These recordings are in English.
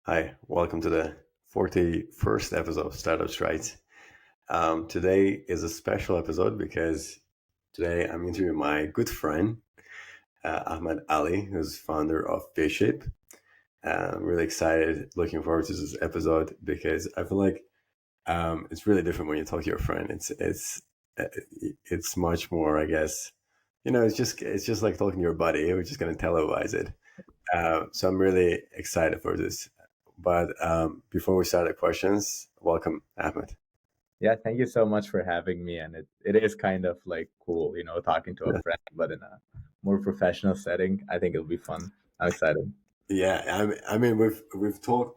Hi, welcome to the 41st episode of Startups Right. Today is a special episode because today I'm interviewing my good friend, Ahmed Aly, who's founder of Shape. I'm really excited, looking forward to this episode because I feel like it's really different when you talk to your friend. Uh, it's much more, I guess. It's just like talking to your buddy. We're just gonna televise it. So I'm really excited for this. But before we start the questions, welcome, Ahmed. Yeah, thank you so much for having me. And it is kind of like cool, talking to a friend, but in a more professional setting. I think it'll be fun. I'm excited. Yeah, I mean, we've talked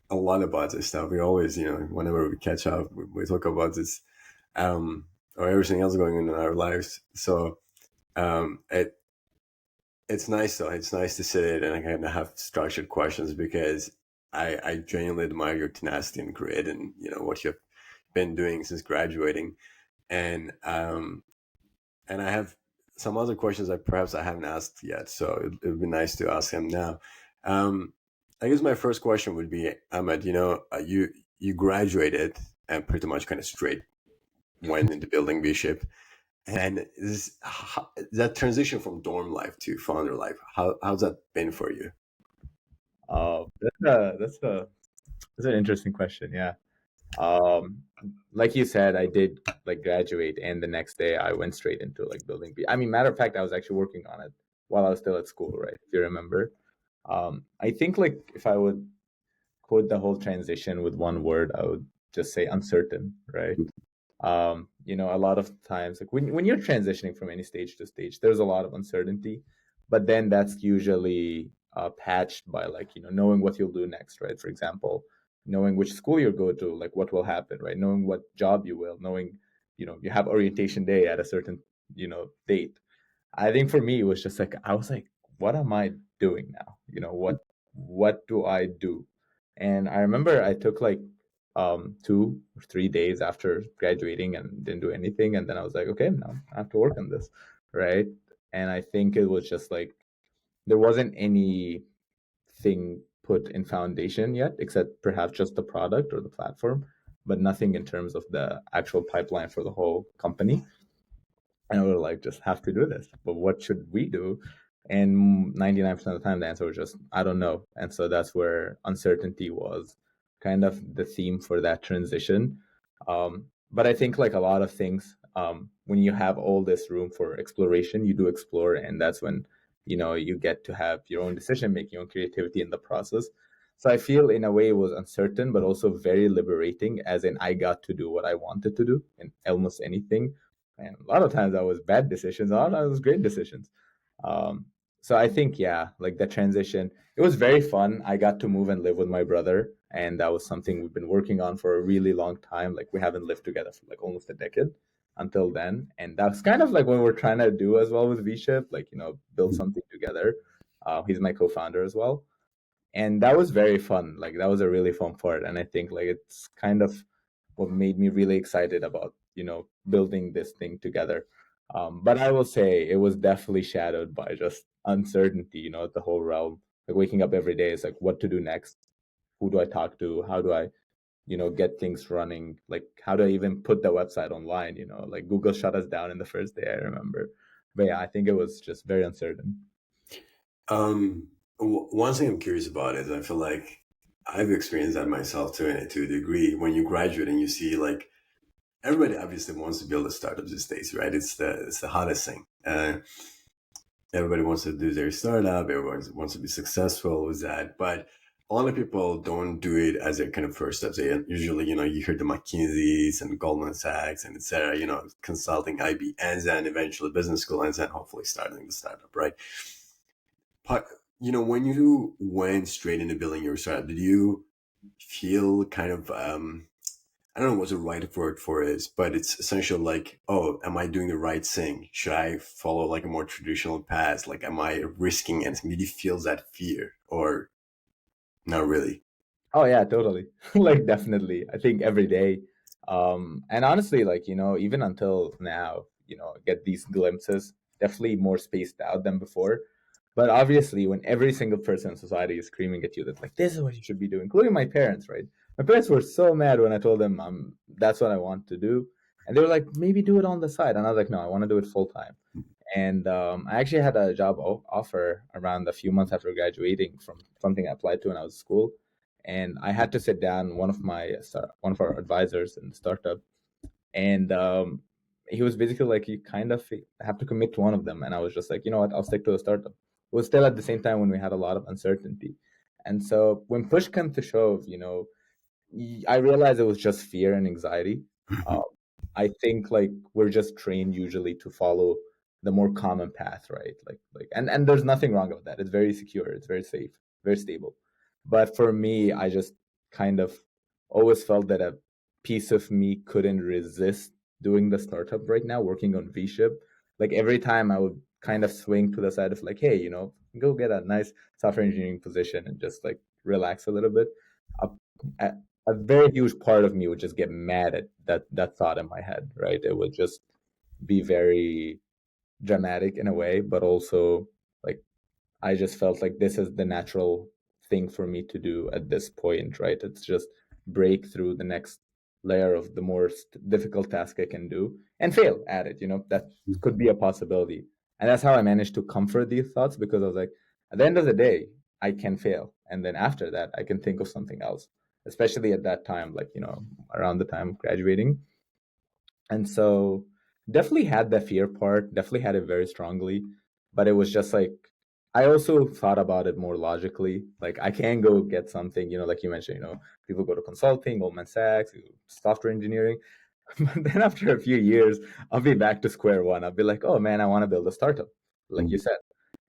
a lot about this stuff. We always, whenever we catch up, we talk about this, or everything else going on in our lives. So it's nice though. It's nice to sit and I kind of have structured questions because I genuinely admire your tenacity and grit and what you've been doing since graduating. And and I have some other questions that perhaps I haven't asked yet, so it would be nice to ask him now. Um, I guess my first question would be, Ahmed, you graduated and pretty much kind of straight went into building V-Ship, and that transition from dorm life to founder life, how's that been for you? That's an interesting question. Yeah. Um, like you said, I did like graduate, and the next day I went straight into like building. I mean, matter of fact, I was actually working on it while I was still at school, right? If you remember. I think like if I would quote the whole transition with one word, I would just say uncertain, right? A lot of times, like when you're transitioning from any stage to stage, there's a lot of uncertainty, but then that's usually patched by like knowing what you'll do next, right? For example, knowing which school you'll go to, like what will happen, right? Knowing what job you will, knowing you have orientation day at a certain date. I think for me it was just like I was like, what am I doing now? What do I do? And I remember I took like 2 or 3 days after graduating and didn't do anything, and then I was like, okay, now I have to work on this, right? And I think it was just like there wasn't anything put in foundation yet, except perhaps just the product or the platform, but nothing in terms of the actual pipeline for the whole company. And we were like, just have to do this. But what should we do? And 99% of the time, the answer was just, I don't know. And so that's where uncertainty was kind of the theme for that transition. But I think, like a lot of things, when you have all this room for exploration, you do explore. And that's when, you get to have your own decision making, your own creativity in the process. So I feel in a way it was uncertain, but also very liberating, as in I got to do what I wanted to do in almost anything, and a lot of times that was bad decisions. A lot of times it was great decisions. Um, so I think, yeah, like the transition, it was very fun. I got to move and live with my brother, and that was something we've been working on for a really long time. Like we haven't lived together for like almost a decade until then, and that's kind of like what we're trying to do as well with V-Ship, like build something together. He's my co-founder as well, and that was very fun. Like that was a really fun part, and I think like it's kind of what made me really excited about building this thing together. But I will say it was definitely shadowed by just uncertainty. The whole realm, like waking up every day is like what to do next, who do I talk to, how do I get things running, like how do I even put the website online. Like Google shut us down in the first day, I remember. But yeah, I think it was just very uncertain. One thing I'm curious about is I feel like I've experienced that myself to a degree. When you graduate and you see like everybody obviously wants to build a startup these days, right? It's the hottest thing. Everybody wants to do their startup. Everyone wants to be successful with that, but a lot of people don't do it as their kind of first steps. They usually, you hear the McKinseys and Goldman Sachs and etc. Consulting, IB, and then eventually business school, and then hopefully starting the startup, right? But when you went straight into building your startup, did you feel kind of I don't know what the right word for it is, but it's essential like, oh, am I doing the right thing? Should I follow like a more traditional path? Like, am I risking anything? Did you feel that fear or not really? Oh yeah, totally. Like definitely. I think every day. And honestly, like, even until now, get these glimpses, definitely more spaced out than before. But obviously, when every single person in society is screaming at you that like this is what you should be doing, including my parents, right? My parents were so mad when I told them that's what I want to do, and they were like, maybe do it on the side, and I was like, no, I want to do it full time. And I actually had a job offer around a few months after graduating from something I applied to when I was in school, and I had to sit down one of our advisors in the startup, and he was basically like, you kind of have to commit to one of them. And I was just like, you know what, I'll stick to a startup. It was still at the same time when we had a lot of uncertainty. And so when push comes to shove, I realized it was just fear and anxiety. Uh, I think like we're just trained usually to follow the more common path, right? And there's nothing wrong with that. It's very secure, it's very safe, very stable. But for me, I just kind of always felt that a piece of me couldn't resist doing the startup right now, working on VShip. Like every time I would kind of swing to the side of like, hey, go get a nice software engineering position and just like relax a little bit. A, a very huge part of me would just get mad at that thought in my head, right? It would just be very dramatic in a way, but also like I just felt like this is the natural thing for me to do at this point, right? It's just break through the next layer of the more difficult task I can do and fail at it. That could be a possibility. And that's how I managed to comfort these thoughts, because I was like, at the end of the day, I can fail. And then after that, I can think of something else, especially at that time, like, around the time of graduating. And so definitely had the fear part, definitely had it very strongly, but it was just like I also thought about it more logically. Like I can go get something, like you mentioned, people go to consulting, Goldman Sachs, software engineering. But then after a few years, I'll be back to square one. I'll be like, oh man, I want to build a startup, like you said.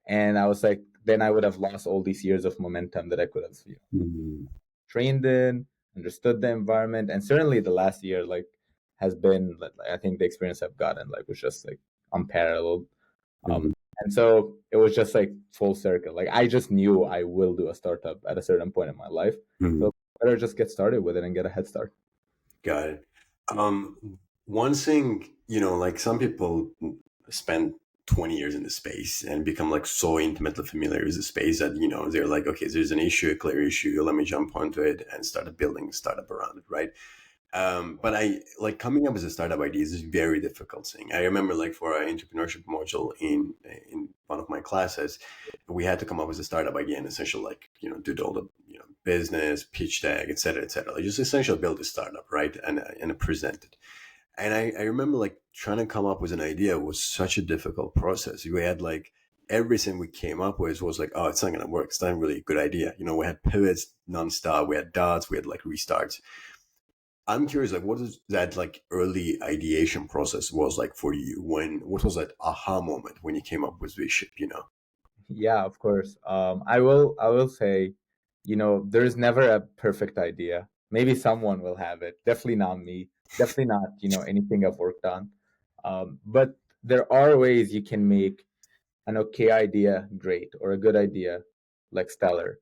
And I was like, then I would have lost all these years of momentum that I could have trained in, understood the environment, and certainly the last year like has been like, I think the experience I've gotten like was just like unparalleled. And so it was just like full circle. Like I just knew I will do a startup at a certain point in my life. So better just get started with it and get a head start. Got it. One thing, like some people spend 20 years in the space and become like so intimately familiar with the space that, they're like, okay, there's an issue, a clear issue, let me jump onto it and start building a startup around it, right? But I like coming up with a startup idea is a very difficult thing. I remember like for our entrepreneurship module in one of my classes, we had to come up with a startup idea and essentially like, do all the, business, pitch deck, et cetera, et cetera. Like just essentially build a startup, right? And present it. And I remember like trying to come up with an idea was such a difficult process. We had like everything we came up with was like, oh, it's not going to work. It's not really a good idea. We had pivots nonstop. We had dots. We had like restarts. I'm curious, like, what is that like early ideation process was like for you? What was that aha moment when you came up with VShip? Yeah, of course. I will say, there's never a perfect idea. Maybe someone will have it. Definitely not me. Definitely not, anything I've worked on. But there are ways you can make an okay idea great, or a good idea like stellar.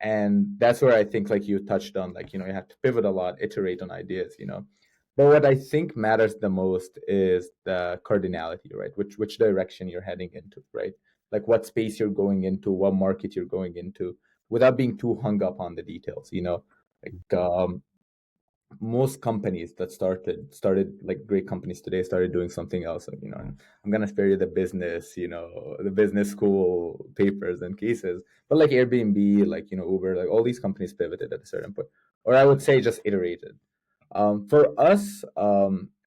And that's where I think like you touched on, like, you have to pivot a lot, iterate on ideas. But what I think matters the most is the cardinality, right? Which direction you're heading into, right? Like what space you're going into, what market you're going into, without being too hung up on the details. Like most companies that started like great companies today started doing something else. Like, I'm gonna spare you the business school papers and cases. But like Airbnb, like, Uber, like all these companies pivoted at a certain point, or I would say just iterated. For us,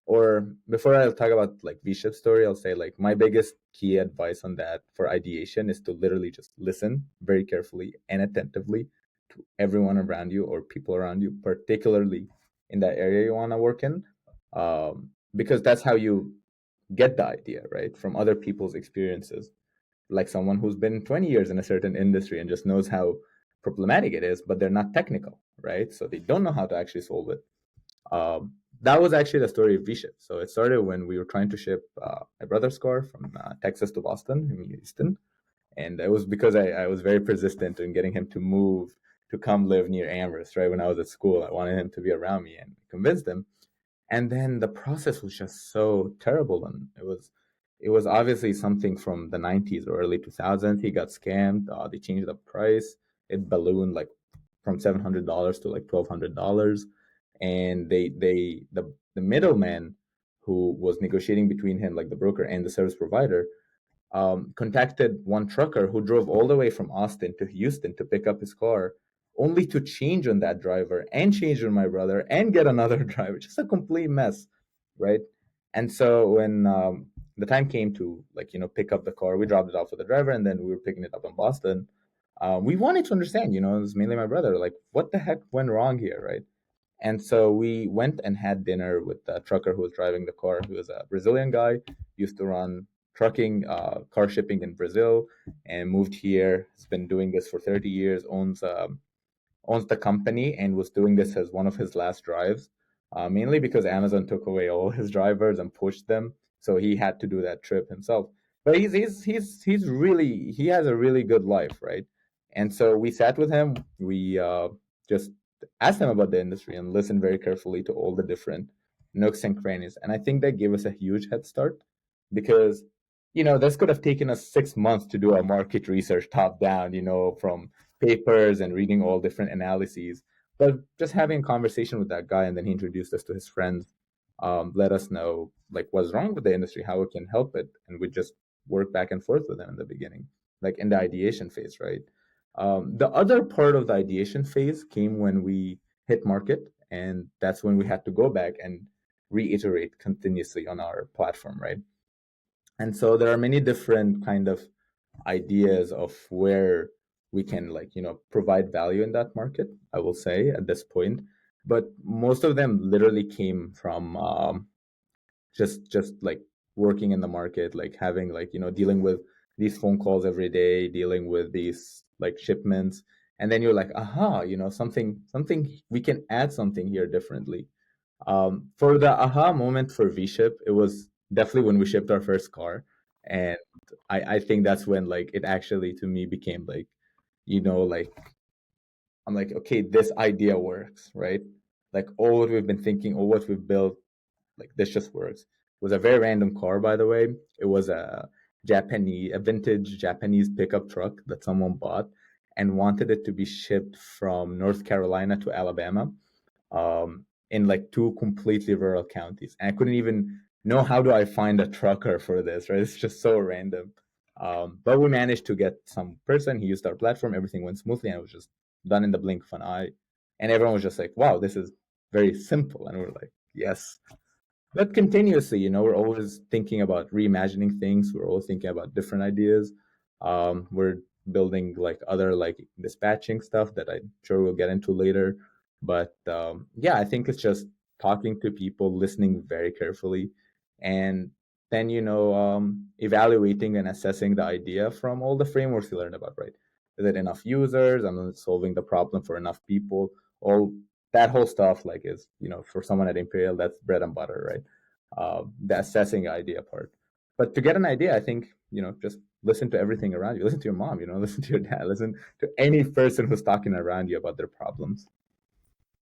or before I talk about like VShip story, I'll say like my biggest key advice on that for ideation is to literally just listen very carefully and attentively to everyone around you or people around you, particularly in that area you want to work in, because that's how you get the idea, right, from other people's experiences. Like someone who's been 20 years in a certain industry and just knows how problematic it is, but they're not technical, right? So they don't know how to actually solve it. That was actually the story of VShip. So it started when we were trying to ship my brother's car from Texas to Boston in Houston. And it was because I was very persistent in getting him to move to come live near Amherst, right? When I was at school, I wanted him to be around me and convinced him. And then the process was just so terrible. And it was it was obviously something from the 90s or early 2000s. He got scammed. They changed the price. It ballooned like from $700 to like $1,200, and the middleman who was negotiating between him, like the broker and the service provider, contacted one trucker who drove all the way from Austin to Houston to pick up his car, only to change on that driver and change on my brother and get another driver. Just a complete mess, right? And so when the time came to, like, pick up the car, we dropped it off with the driver, and then we were picking it up in Boston. We wanted to understand, it was mainly my brother, like, what the heck went wrong here, right? And so we went and had dinner with the trucker who was driving the car, who was a Brazilian guy, used to run trucking, car shipping in Brazil, and moved here. Has been doing this for 30 years, owns the company, and was doing this as one of his last drives, mainly because Amazon took away all his drivers and pushed them, so he had to do that trip himself. But he has a really good life, right? And so we sat with him. We just asked him about the industry and listened very carefully to all the different nooks and crannies. And I think that gave us a huge head start, because this could have taken us 6 months to do our market research top down, from papers and reading all different analyses. But just having a conversation with that guy, and then he introduced us to his friends, let us know like what's wrong with the industry, how we can help it, and we just work back and forth with him in the beginning, like in the ideation phase, right? The other part of the ideation phase came when we hit market, and that's when we had to go back and reiterate continuously on our platform, right? And so there are many different kind of ideas of where we can, like, provide value in that market, I will say at this point. But most of them literally came from just like working in the market, like having, like, dealing with these phone calls every day, dealing with these like shipments, and then you're like, aha, something we can add something here differently. For the aha moment for V-Ship, it was definitely when we shipped our first car. And I think that's when, like, it actually to me became like, like, I'm like, okay, this idea works, right? Like, all what we've been thinking, all what we've built, like, this just works. It was a very random car, by the way. It was a vintage Japanese pickup truck that someone bought and wanted it to be shipped from North Carolina to Alabama, in like two completely rural counties. And I couldn't even know, how do I find a trucker for this, right? It's just so random. But we managed to get some person. He used our platform. Everything went smoothly, and it was just done in the blink of an eye. And everyone was just like, wow, this is very simple. And we're like, yes. But continuously, we're always thinking about reimagining things. We're always thinking about different ideas. We're building like other, like, dispatching stuff that I'm sure we'll get into later. But yeah, I think it's just talking to people, listening very carefully, and then, evaluating and assessing the idea from all the frameworks you learned about, right? Is it enough users? I'm solving the problem for enough people. All that whole stuff, like, is, for someone at Imperial, that's bread and butter, right? The assessing idea part. But to get an idea, I think, just listen to everything around you. Listen to your mom, listen to your dad, listen to any person who's talking around you about their problems.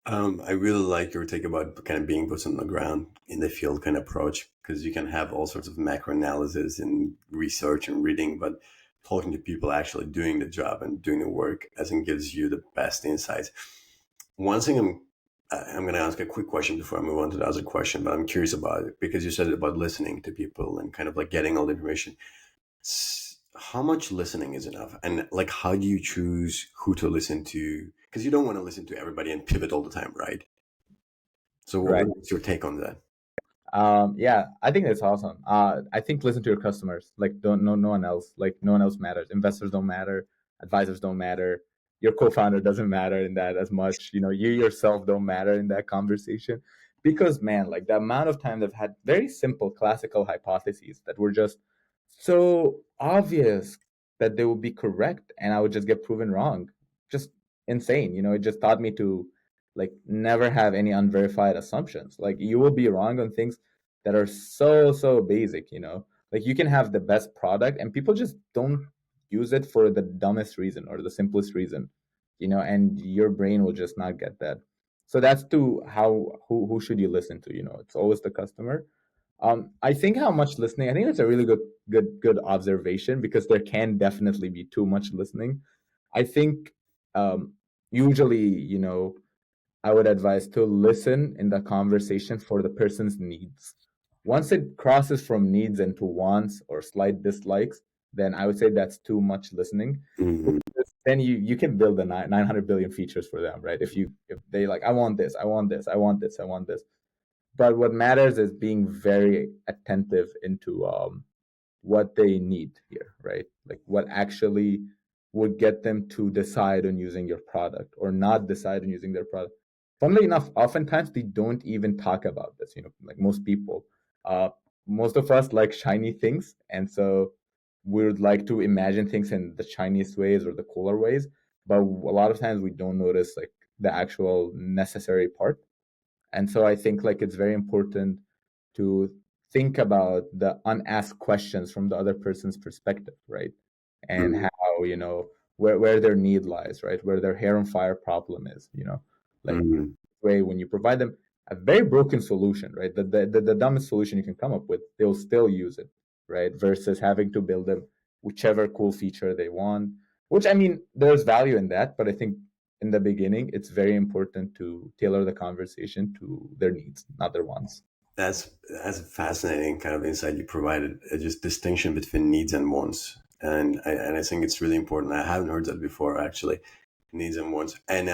I really like your take about kind of being boots on the ground in the field kind of approach, because you can have all sorts of macro analysis and research and reading, but talking to people actually doing the job and doing the work, I think, gives you the best insights. One thing I'm going to ask a quick question before I move on to the other question, but I'm curious about it because you said about listening to people and kind of like getting all the information. How much listening is enough, and like how do you choose who to listen to, because you don't want to listen to everybody and pivot all the time, right? So Right. what's your take on that? Yeah, I think that's awesome. I think listen to your customers. Like, don't no one else. Like, no one else matters. Investors don't matter. Advisors don't matter. Your co-founder doesn't matter in that as much. You yourself don't matter in that conversation, because, man, like, the amount of times I've had very simple classical hypotheses that were just so obvious that they would be correct, and I would just get proven wrong. Just insane. It just taught me to, like, never have any unverified assumptions. Like, you will be wrong on things that are so basic. Like, you can have the best product and people just don't use it for the dumbest reason or the simplest reason, and your brain will just not get that. So that's to how who should you listen to. It's always the customer. I think how much listening, I think that's a really good observation, because there can definitely be too much listening. I think um, usually, I would advise to listen in the conversation for the person's needs. Once it crosses from needs into wants or slight dislikes, then I would say that's too much listening. Mm-hmm. Then you can build the 900 billion features for them, right? If they like, I want this, I want this, I want this, I want this. But what matters is being very attentive into what they need here, right? Like what actually would get them to decide on using your product or not decide on using their product. Funnily enough, oftentimes they don't even talk about this, like most people. Uh, most of us like shiny things. And so we would like to imagine things in the Chinese ways or the cooler ways. But a lot of times we don't notice like the actual necessary part. And so I think like it's very important to think about the unasked questions from the other person's perspective, right? And Mm-hmm. how, where their need lies, right? Where their hair on fire problem is, like Mm-hmm. way when you provide them a very broken solution, right? The dumbest solution you can come up with, they'll still use it, right? Versus having to build them whichever cool feature they want, which I mean, there's value in that, but I think in the beginning, it's very important to tailor the conversation to their needs, not their wants. That's a fascinating kind of insight you provided. Just distinction between needs and wants, and I think it's really important. I haven't heard that before actually, needs and wants. And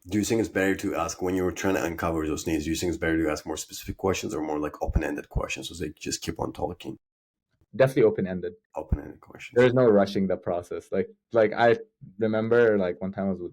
do you think it's better to ask when you're trying to uncover those needs? Do you think it's better to ask more specific questions or more like open-ended questions, so they just keep on talking? Definitely open-ended. Open-ended questions. There's no rushing the process. Like I remember like one time I was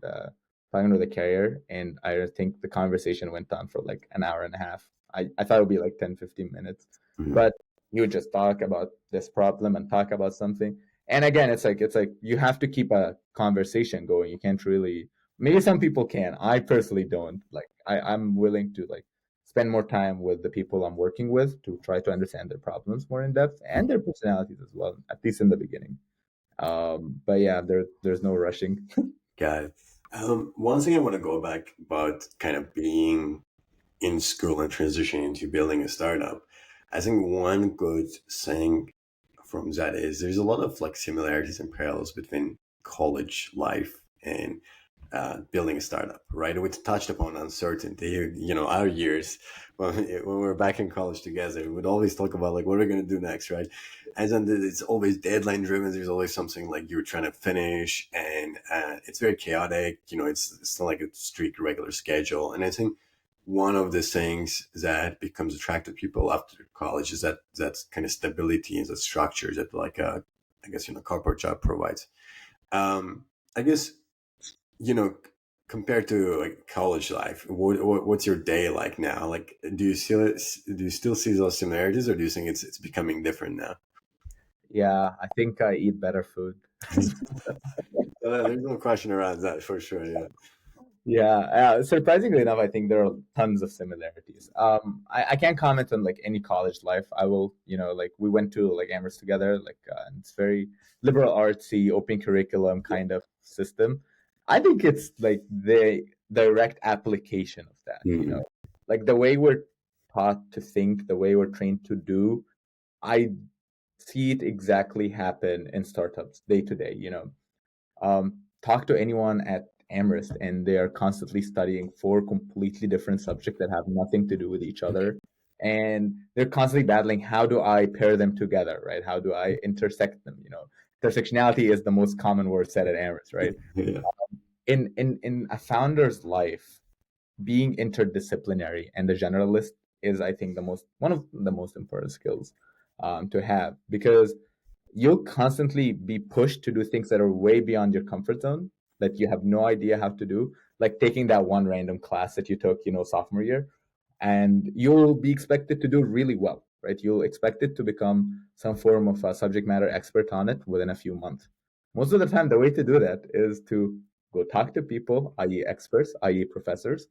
talking with a carrier, and I think the conversation went on for like an hour and a half. I thought it would be like 10, 15 minutes. Mm-hmm. But you would just talk about this problem and talk about something. And again, it's like you have to keep a conversation going. You can't really, maybe some people can. I personally don't. Like I'm willing to like spend more time with the people I'm working with to try to understand their problems more in depth and their personalities as well, at least in the beginning. But yeah, there's no rushing. Got it. One thing I want to go back about kind of being in school and transitioning into building a startup. I think one good thing from that is there's a lot of like similarities and parallels between college life and building a startup, right? We touched upon uncertainty. Our years when we were back in college together, we would always talk about like what are we going to do next, right? And then it's always deadline driven. There's always something like you're trying to finish, and it's very chaotic. It's not like a strict regular schedule. And I think one of the things that becomes attractive to people after college is that kind of stability and the structure that like I guess corporate job provides. I guess you know compared to like college life, what's your day like now? Like, do you still see those similarities, or do you think it's becoming different now? Yeah, I think I eat better food. There's no question around that for sure. Yeah. Yeah, surprisingly enough, I think there are tons of similarities. I can't comment on like any college life. I will, like we went to like Amherst together, like and it's very liberal artsy, open curriculum kind of system. I think it's like the direct application of that, Mm-hmm. like the way we're taught to think, the way we're trained to do. I see it exactly happen in startups day to day. Talk to anyone at Amherst, and they are constantly studying four completely different subjects that have nothing to do with each other. And they're constantly battling, how do I pair them together, right? How do I intersect them? Intersectionality is the most common word said at Amherst, right? Yeah. In a founder's life, being interdisciplinary and the generalist is, I think, one of the most important skills to have, because you'll constantly be pushed to do things that are way beyond your comfort zone that you have no idea how to do, like taking that one random class that you took, sophomore year, and you'll be expected to do really well, right? You'll expect it to become some form of a subject matter expert on it within a few months. Most of the time, the way to do that is to go talk to people, i.e., experts, i.e., professors,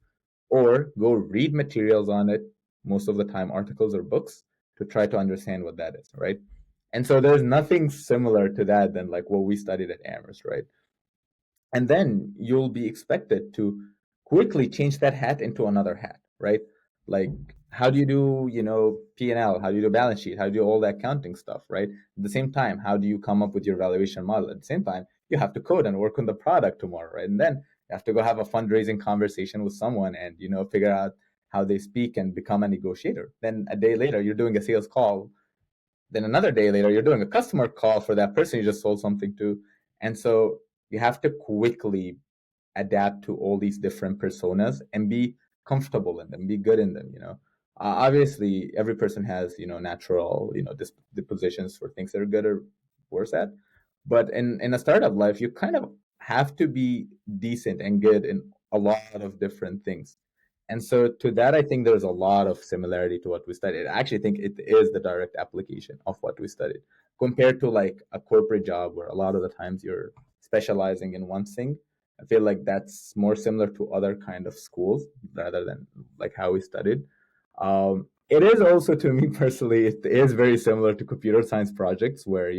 or go read materials on it, most of the time articles or books, to try to understand what that is, right? And so there's nothing similar to that than like what we studied at Amherst, right? And then you'll be expected to quickly change that hat into another hat, right? Like how do you do, P&L? How do you do balance sheet? How do you do all the accounting stuff, right? At the same time, how do you come up with your valuation model? At the same time, you have to code and work on the product tomorrow, right? And then you have to go have a fundraising conversation with someone and, figure out how they speak and become a negotiator. Then a day later, you're doing a sales call. Then another day later, you're doing a customer call for that person you just sold something to. And so you have to quickly adapt to all these different personas and be comfortable in them, be good in them. Obviously, every person has natural dispositions for things that are good or worse at. But in a startup life, you kind of have to be decent and good in a lot of different things. And so to that, I think there's a lot of similarity to what we studied. I actually think it is the direct application of what we studied compared to like a corporate job where a lot of the times you're specializing in one thing. I feel like that's more similar to other kind of schools rather than like how we studied. It is also to me personally, it is very similar to computer science projects where,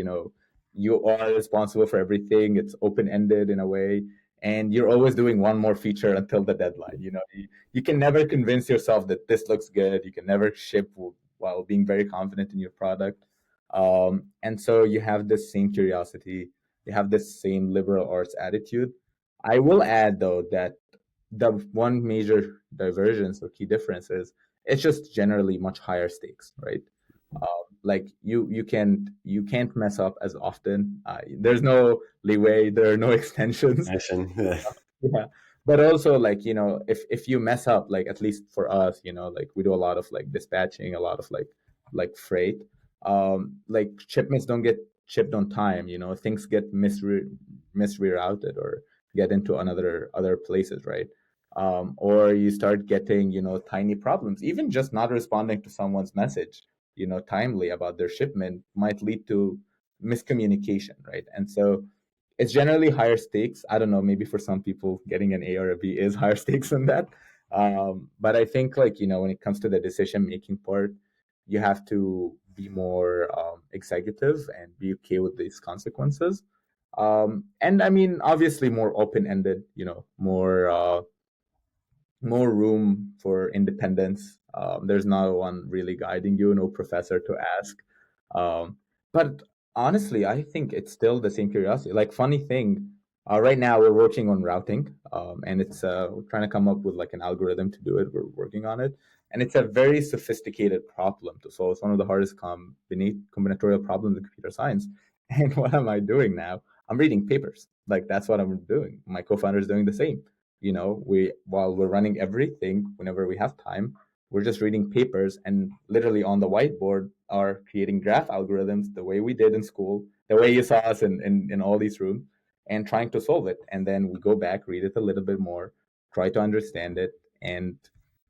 you are responsible for everything. It's open-ended in a way, and you're always doing one more feature until the deadline. You can never convince yourself that this looks good. You can never ship while being very confident in your product. And so you have this same curiosity. You have this same liberal arts attitude. I will add though that the one major divergence or key difference is it's just generally much higher stakes, right? Like you can't mess up as often. There's no leeway. There are no extensions. Passion. Yeah, but also like if you mess up, like at least for us, like we do a lot of like dispatching, a lot of like freight. Like shipments don't get shipped on time. Things get misrerouted or get into another other places, right? Or you start getting tiny problems. Even just not responding to someone's message timely about their shipment might lead to miscommunication, right? And so it's generally higher stakes. I don't know, maybe for some people getting an A or a B is higher stakes than that. But I think like, when it comes to the decision making part, you have to be more executive and be okay with these consequences. And I mean, obviously more open ended, more room for independence. There's no one really guiding you, no professor to ask. But honestly, I think it's still the same curiosity. Like, funny thing, right now we're working on routing, and it's we're trying to come up with like an algorithm to do it. We're working on it, and it's a very sophisticated problem to solve. It's one of the hardest combinatorial problems in computer science. And what am I doing now? I'm reading papers. Like that's what I'm doing. My co-founder is doing the same. We while we're running everything, whenever we have time, we're just reading papers and literally on the whiteboard are creating graph algorithms the way we did in school, the way you saw us in all these rooms, and trying to solve it. And then we go back, read it a little bit more, try to understand it, and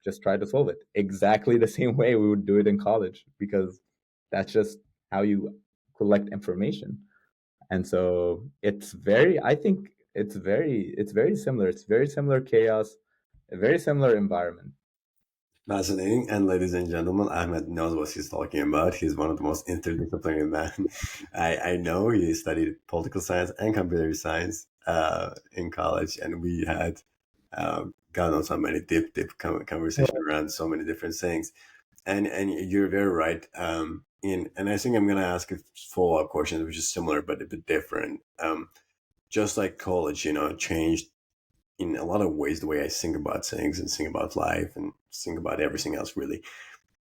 just try to solve it exactly the same way we would do it in college, because that's just how you collect information. And so I think it's very similar. It's very similar chaos, a very similar environment. Fascinating. And ladies and gentlemen, Ahmed knows what he's talking about. He's one of the most interdisciplinary men I know. He studied political science and computer science in college, and we had God knows how many deep conversation around so many different things. And you're very right. And I think I'm going to ask a follow up question, which is similar but a bit different. Just like college, changed in a lot of ways the way I think about things and think about life and think about everything else. Really,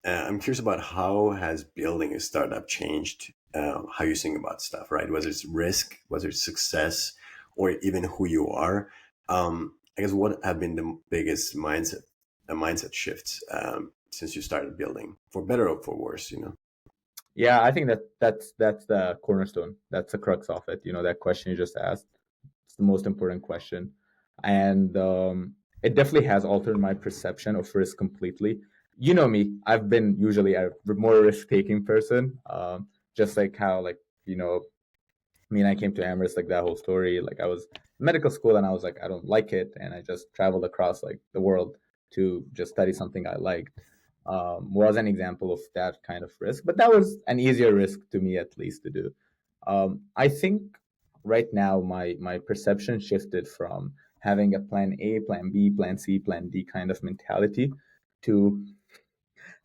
I'm curious about how has building a startup changed how you think about stuff, right? Whether it's risk, whether it's success, or even who you are. I guess what have been the biggest mindset shifts since you started building, for better or for worse? Yeah, I think that's the cornerstone. That's the crux of it. That question you just asked. It's the most important question, and it definitely has altered my perception of risk completely. You know me, I've been usually a more risk-taking person. Just like how like I came to Amherst, like that whole story. Like I was in medical school and I was like, I don't like it. And I just traveled across like the world to just study something I liked. Was an example of that kind of risk, but that was an easier risk to me at least to do. I think right now my perception shifted from having a plan A, plan B, plan C, plan D kind of mentality to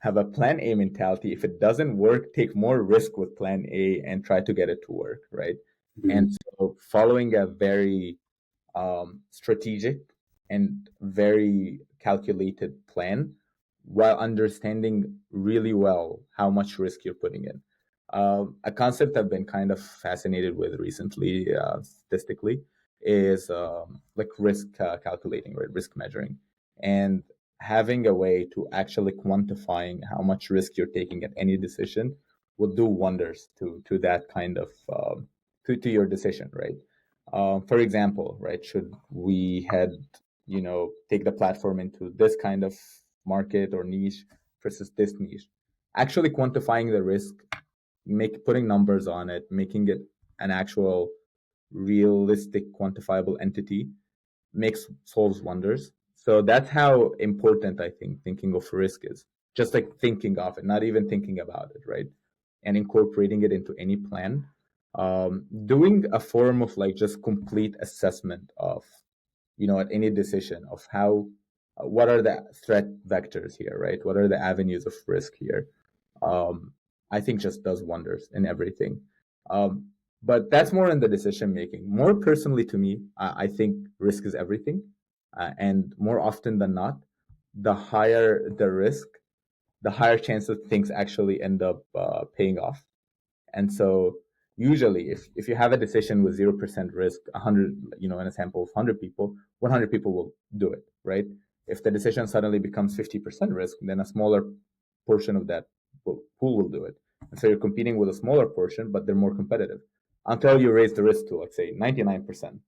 have a plan A mentality. If it doesn't work, take more risk with plan A and try to get it to work, right? Mhm. And so following a very strategic and very calculated plan while understanding really well how much risk you're putting in. A concept I've been kind of fascinated with recently, statistically, is like risk calculating, right? Risk measuring. And having a way to actually quantifying how much risk you're taking at any decision will do wonders to that kind of to your decision, right? For example, right, should we had take the platform into this kind of market or niche versus this niche? Actually quantifying the risk, putting numbers on it, making it an actual realistic quantifiable entity solves wonders. So that's how important I think thinking of risk is. Just like thinking of it, not even thinking about it, right? And incorporating it into any plan. Doing a form of like just complete assessment of, at any decision of how, what are the threat vectors here, right? What are the avenues of risk here? um, I think just does wonders in everything. Um, but that's more in the decision making. More personally to me, I think risk is everything. And more often than not, the higher the risk, the higher chance that things actually end up paying off. And so usually if you have a decision with 0% risk, 100, in a sample of 100 people, 100 people will do it, right? If the decision suddenly becomes 50% risk, then a smaller portion of that pool will do it. And so you're competing with a smaller portion, but they're more competitive until you raise the risk to, let's say, 99%.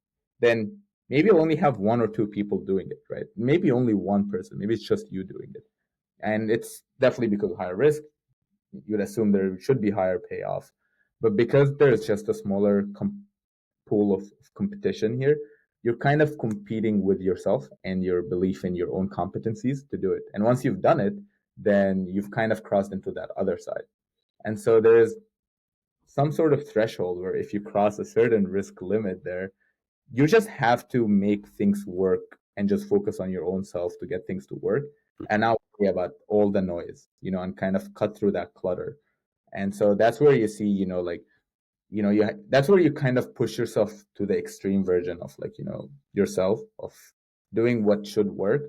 Then maybe you'll only have one or two people doing it, right? Maybe only one person. Maybe it's just you doing it. And it's definitely because of higher risk. You'd assume there should be higher payoff. But because there's just a smaller pool of competition here, you're kind of competing with yourself and your belief in your own competencies to do it. And once you've done it, then you've kind of crossed into that other side. And so there's some sort of threshold where if you cross a certain risk limit there, you just have to make things work and just focus on your own self to get things to work. And now worry about all the noise, and kind of cut through that clutter. And so that's where you see, like, that's where you kind of push yourself to the extreme version of like, yourself of doing what should work,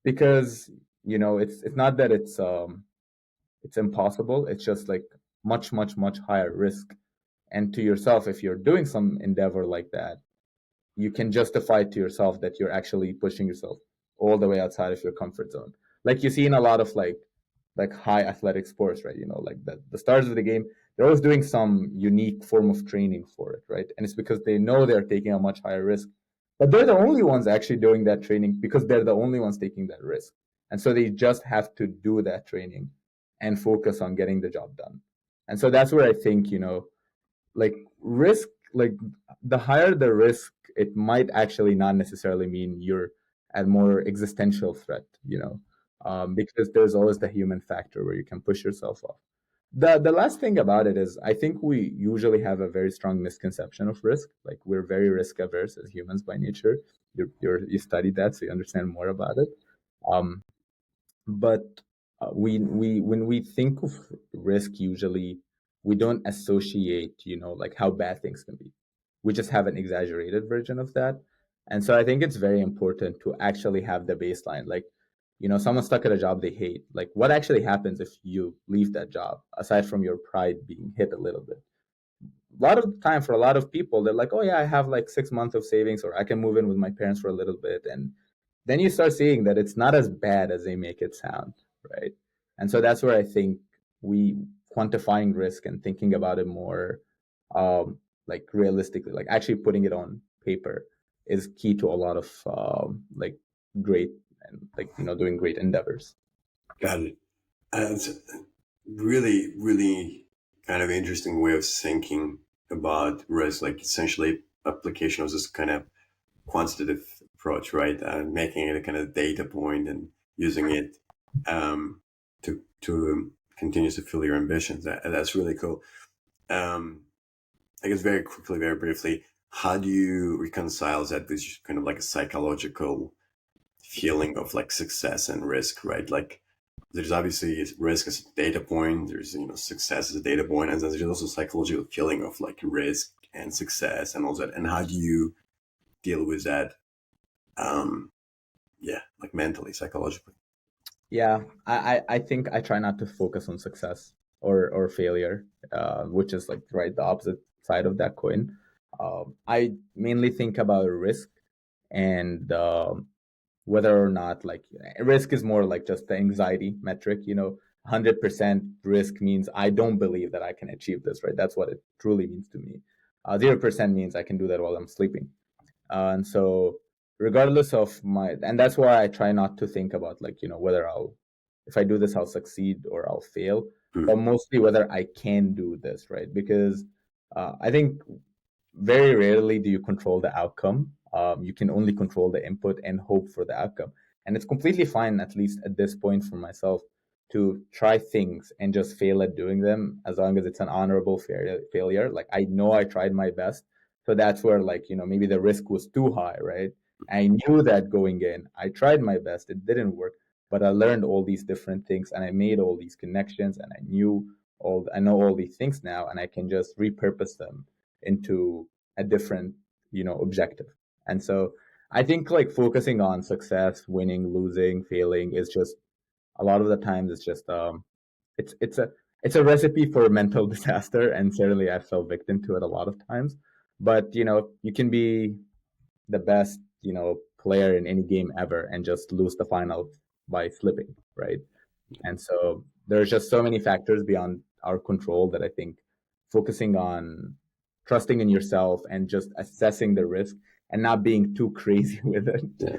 because, it's not that it's impossible. It's just like much, much, much higher risk. And to yourself, if you're doing some endeavor like that, you can justify to yourself that you're actually pushing yourself all the way outside of your comfort zone. Like you see in a lot of like high athletic sports, right? Like the stars of the game, they're always doing some unique form of training for it, right? And it's because they know they're taking a much higher risk. But they're the only ones actually doing that training because they're the only ones taking that risk. And so they just have to do that training and focus on getting the job done. And so that's where I think, like risk, like the higher the risk, it might actually not necessarily mean you're at more existential threat, because there's always the human factor where you can push yourself off. The last thing about it is I think we usually have a very strong misconception of risk. Like we're very risk averse as humans by nature. You studied that, so you understand more about it. Um, but we when we think of risk, usually we don't associate, like how bad things can be. We just have an exaggerated version of that. And so I think it's very important to actually have the baseline. Like, someone stuck at a job they hate, like what actually happens if you leave that job, aside from your pride being hit a little bit. A lot of the time for a lot of people, they're like, oh yeah, I have like 6 months of savings, or I can move in with my parents for a little bit. And then you start seeing that it's not as bad as they make it sound, right? And so that's where I think we quantifying risk and thinking about it more, like realistically, like actually putting it on paper, is key to a lot of like great and like doing great endeavors. Got it. It's a really, really kind of interesting way of thinking about risk, like essentially application of this kind of quantitative approach, right? And making it a kind of data point and using it to continue to fulfill your ambitions. That's really cool. I guess very quickly, very briefly, how do you reconcile that with kind of like a psychological feeling of like success and risk, right? Like there's obviously risk as a data point. There's success as a data point, and then there's also psychological killing of like risk and success and all that. And how do you deal with that? Yeah, like mentally, psychologically. Yeah, I think I try not to focus on success or failure, which is like right the opposite side of that coin. I mainly think about risk and whether or not like risk is more like just the anxiety metric. 100% risk means I don't believe that I can achieve this, right? That's what it truly means to me. 0% means I can do that while I'm sleeping. And so regardless of and that's why I try not to think about like, whether if I do this, I'll succeed or I'll fail, but mostly whether I can do this, right? Because I think very rarely do you control the outcome. You can only control the input and hope for the outcome. And it's completely fine, at least at this point for myself, to try things and just fail at doing them as long as it's an honorable failure. Like I know I tried my best. So that's where like, maybe the risk was too high, right? I knew that going in. I tried my best. It didn't work, but I learned all these different things and I made all these connections and I know all these things now and I can just repurpose them into a different, objective. And so I think like focusing on success, winning, losing, failing is just a lot of the times it's just it's a recipe for mental disaster, and certainly I fell victim to it a lot of times. But you can be the best player in any game ever and just lose the final by slipping, right? And so there's just so many factors beyond our control that I think focusing on trusting in yourself and just assessing the risk and not being too crazy with it. Yeah.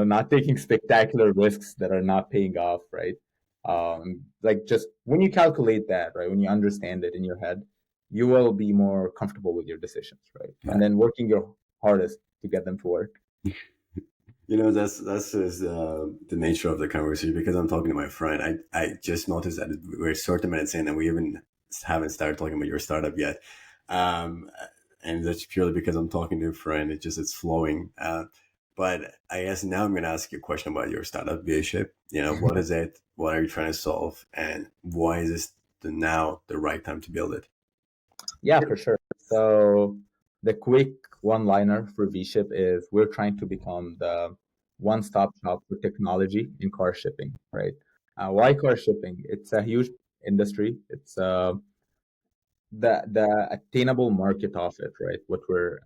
Not taking spectacular risks that are not paying off, right? Like just when you calculate that, right, when you understand it in your head, you will be more comfortable with your decisions, right? And then working your hardest to get them to work. That's is, the nature of the conversation because I'm talking to my friend. I just noticed that we're 30 minutes in and we even haven't started talking about your startup yet. Um, and that's purely because I'm talking to a friend. It's flowing. But I guess now I'm going to ask you a question about your startup, Bishop. What is it? What are you trying to solve? And why is this now the right time to build it? Yeah, for sure. So the quick one-liner for V-Ship is we're trying to become the one-stop shop for technology in car shipping, right? Why car shipping? It's a huge industry. It's the attainable market of it, right? What we're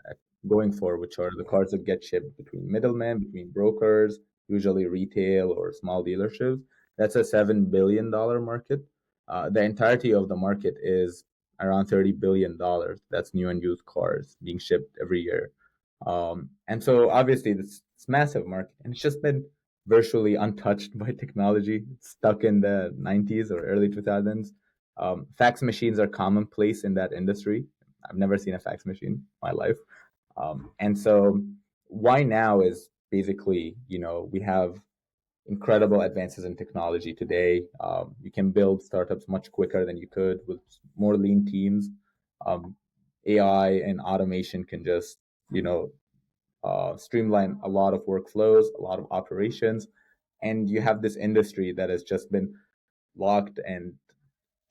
going for, which are the cars that get shipped between middlemen, between brokers, usually retail or small dealerships. That's a $7 billion market. The entirety of the market is around $30 billion. That's new and used cars being shipped every year. And so obviously it's massive market, and it's just been virtually untouched by technology. It's stuck in the 90s or early 2000s. Fax machines are commonplace in that industry. I've never seen a fax machine in my life. And so why now is basically, we have incredible advances in technology today. You can build startups much quicker than you could with more lean teams. AI and automation can just, streamline a lot of workflows, a lot of operations. And you have this industry that has just been locked and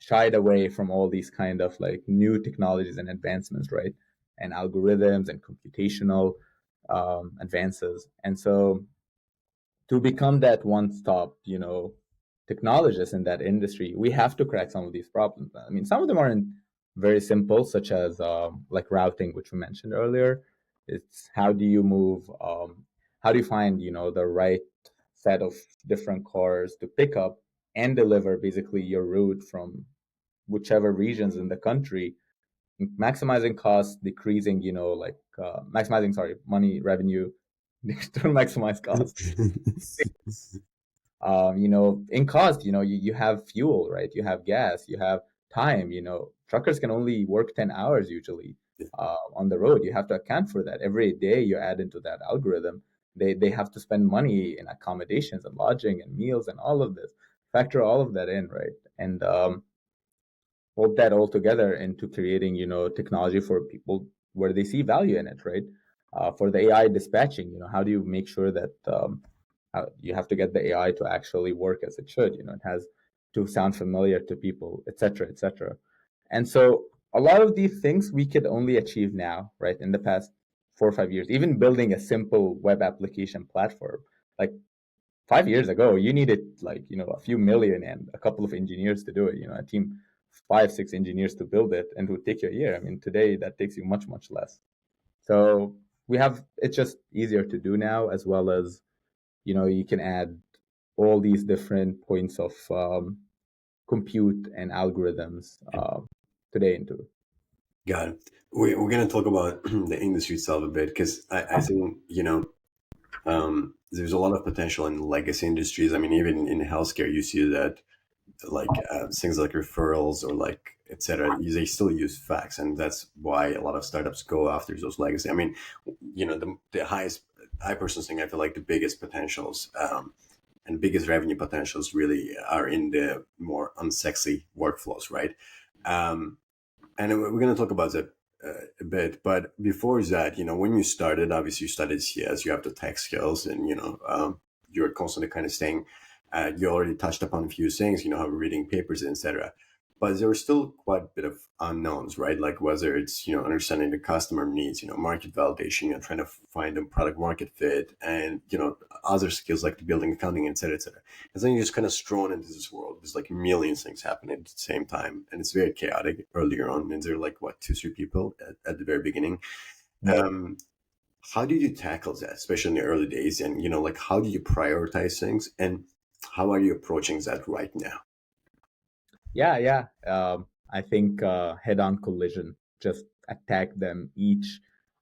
shied away from all these kind of like new technologies and advancements, right? And algorithms and computational advances. And so to become that one-stop, technologist in that industry, we have to crack some of these problems. I mean, some of them aren't very simple, such as like routing, which we mentioned earlier. It's how do you find, the right set of different cars to pick up and deliver basically your route from whichever regions in the country, maximizing costs, decreasing, maximizing, sorry, money, revenue, to maximize costs. In cost, you have fuel, right? You have gas, you have time, truckers can only work 10 hours usually on the road. You have to account for that. Every day you add into that algorithm, they have to spend money in accommodations and lodging and meals and all of this. Factor all of that in, right? And hold that all together into creating, technology for people where they see value in it, right? For the AI dispatching, how do you make sure that you have to get the AI to actually work as it should. It has to sound familiar to people, etc., etc. And so a lot of these things we could only achieve now, right? In the past 4 or 5 years, even building a simple web application platform, like 5 years ago, you needed like, a few million and a couple of engineers to do it, a team, 5, 6 engineers to build it, and it would take you a year. I mean, today that takes you much, much less. So it's just easier to do now, as well as, you can add all these different points of compute and algorithms today into it. Got it. We're going to talk about the industry itself a bit because I think, there's a lot of potential in legacy industries. I mean, even in healthcare, you see that like things like referrals or like etc. They still use fax, and that's why a lot of startups go after those legacy. I mean, the highest, I personally think, I feel like the biggest potentials and biggest revenue potentials really are in the more unsexy workflows, right? Um, and we're going to talk about that a bit, but before that, when you started, obviously you studied CS, you have the tech skills, and you're constantly kind of staying. You already touched upon a few things, how reading papers, etc. But there were still quite a bit of unknowns, right? Like whether it's understanding the customer needs, market validation, trying to find a product market fit, and other skills like the building, accounting, etc., etc. And then you're just kind of thrown into this world. There's like a million things happening at the same time, and it's very chaotic earlier on. And there are like what 2, 3 people at the very beginning. Yeah. Um, how did you tackle that, especially in the early days? And like how do you prioritize things, and how are you approaching that right now? Yeah. I think head-on collision, just attack them each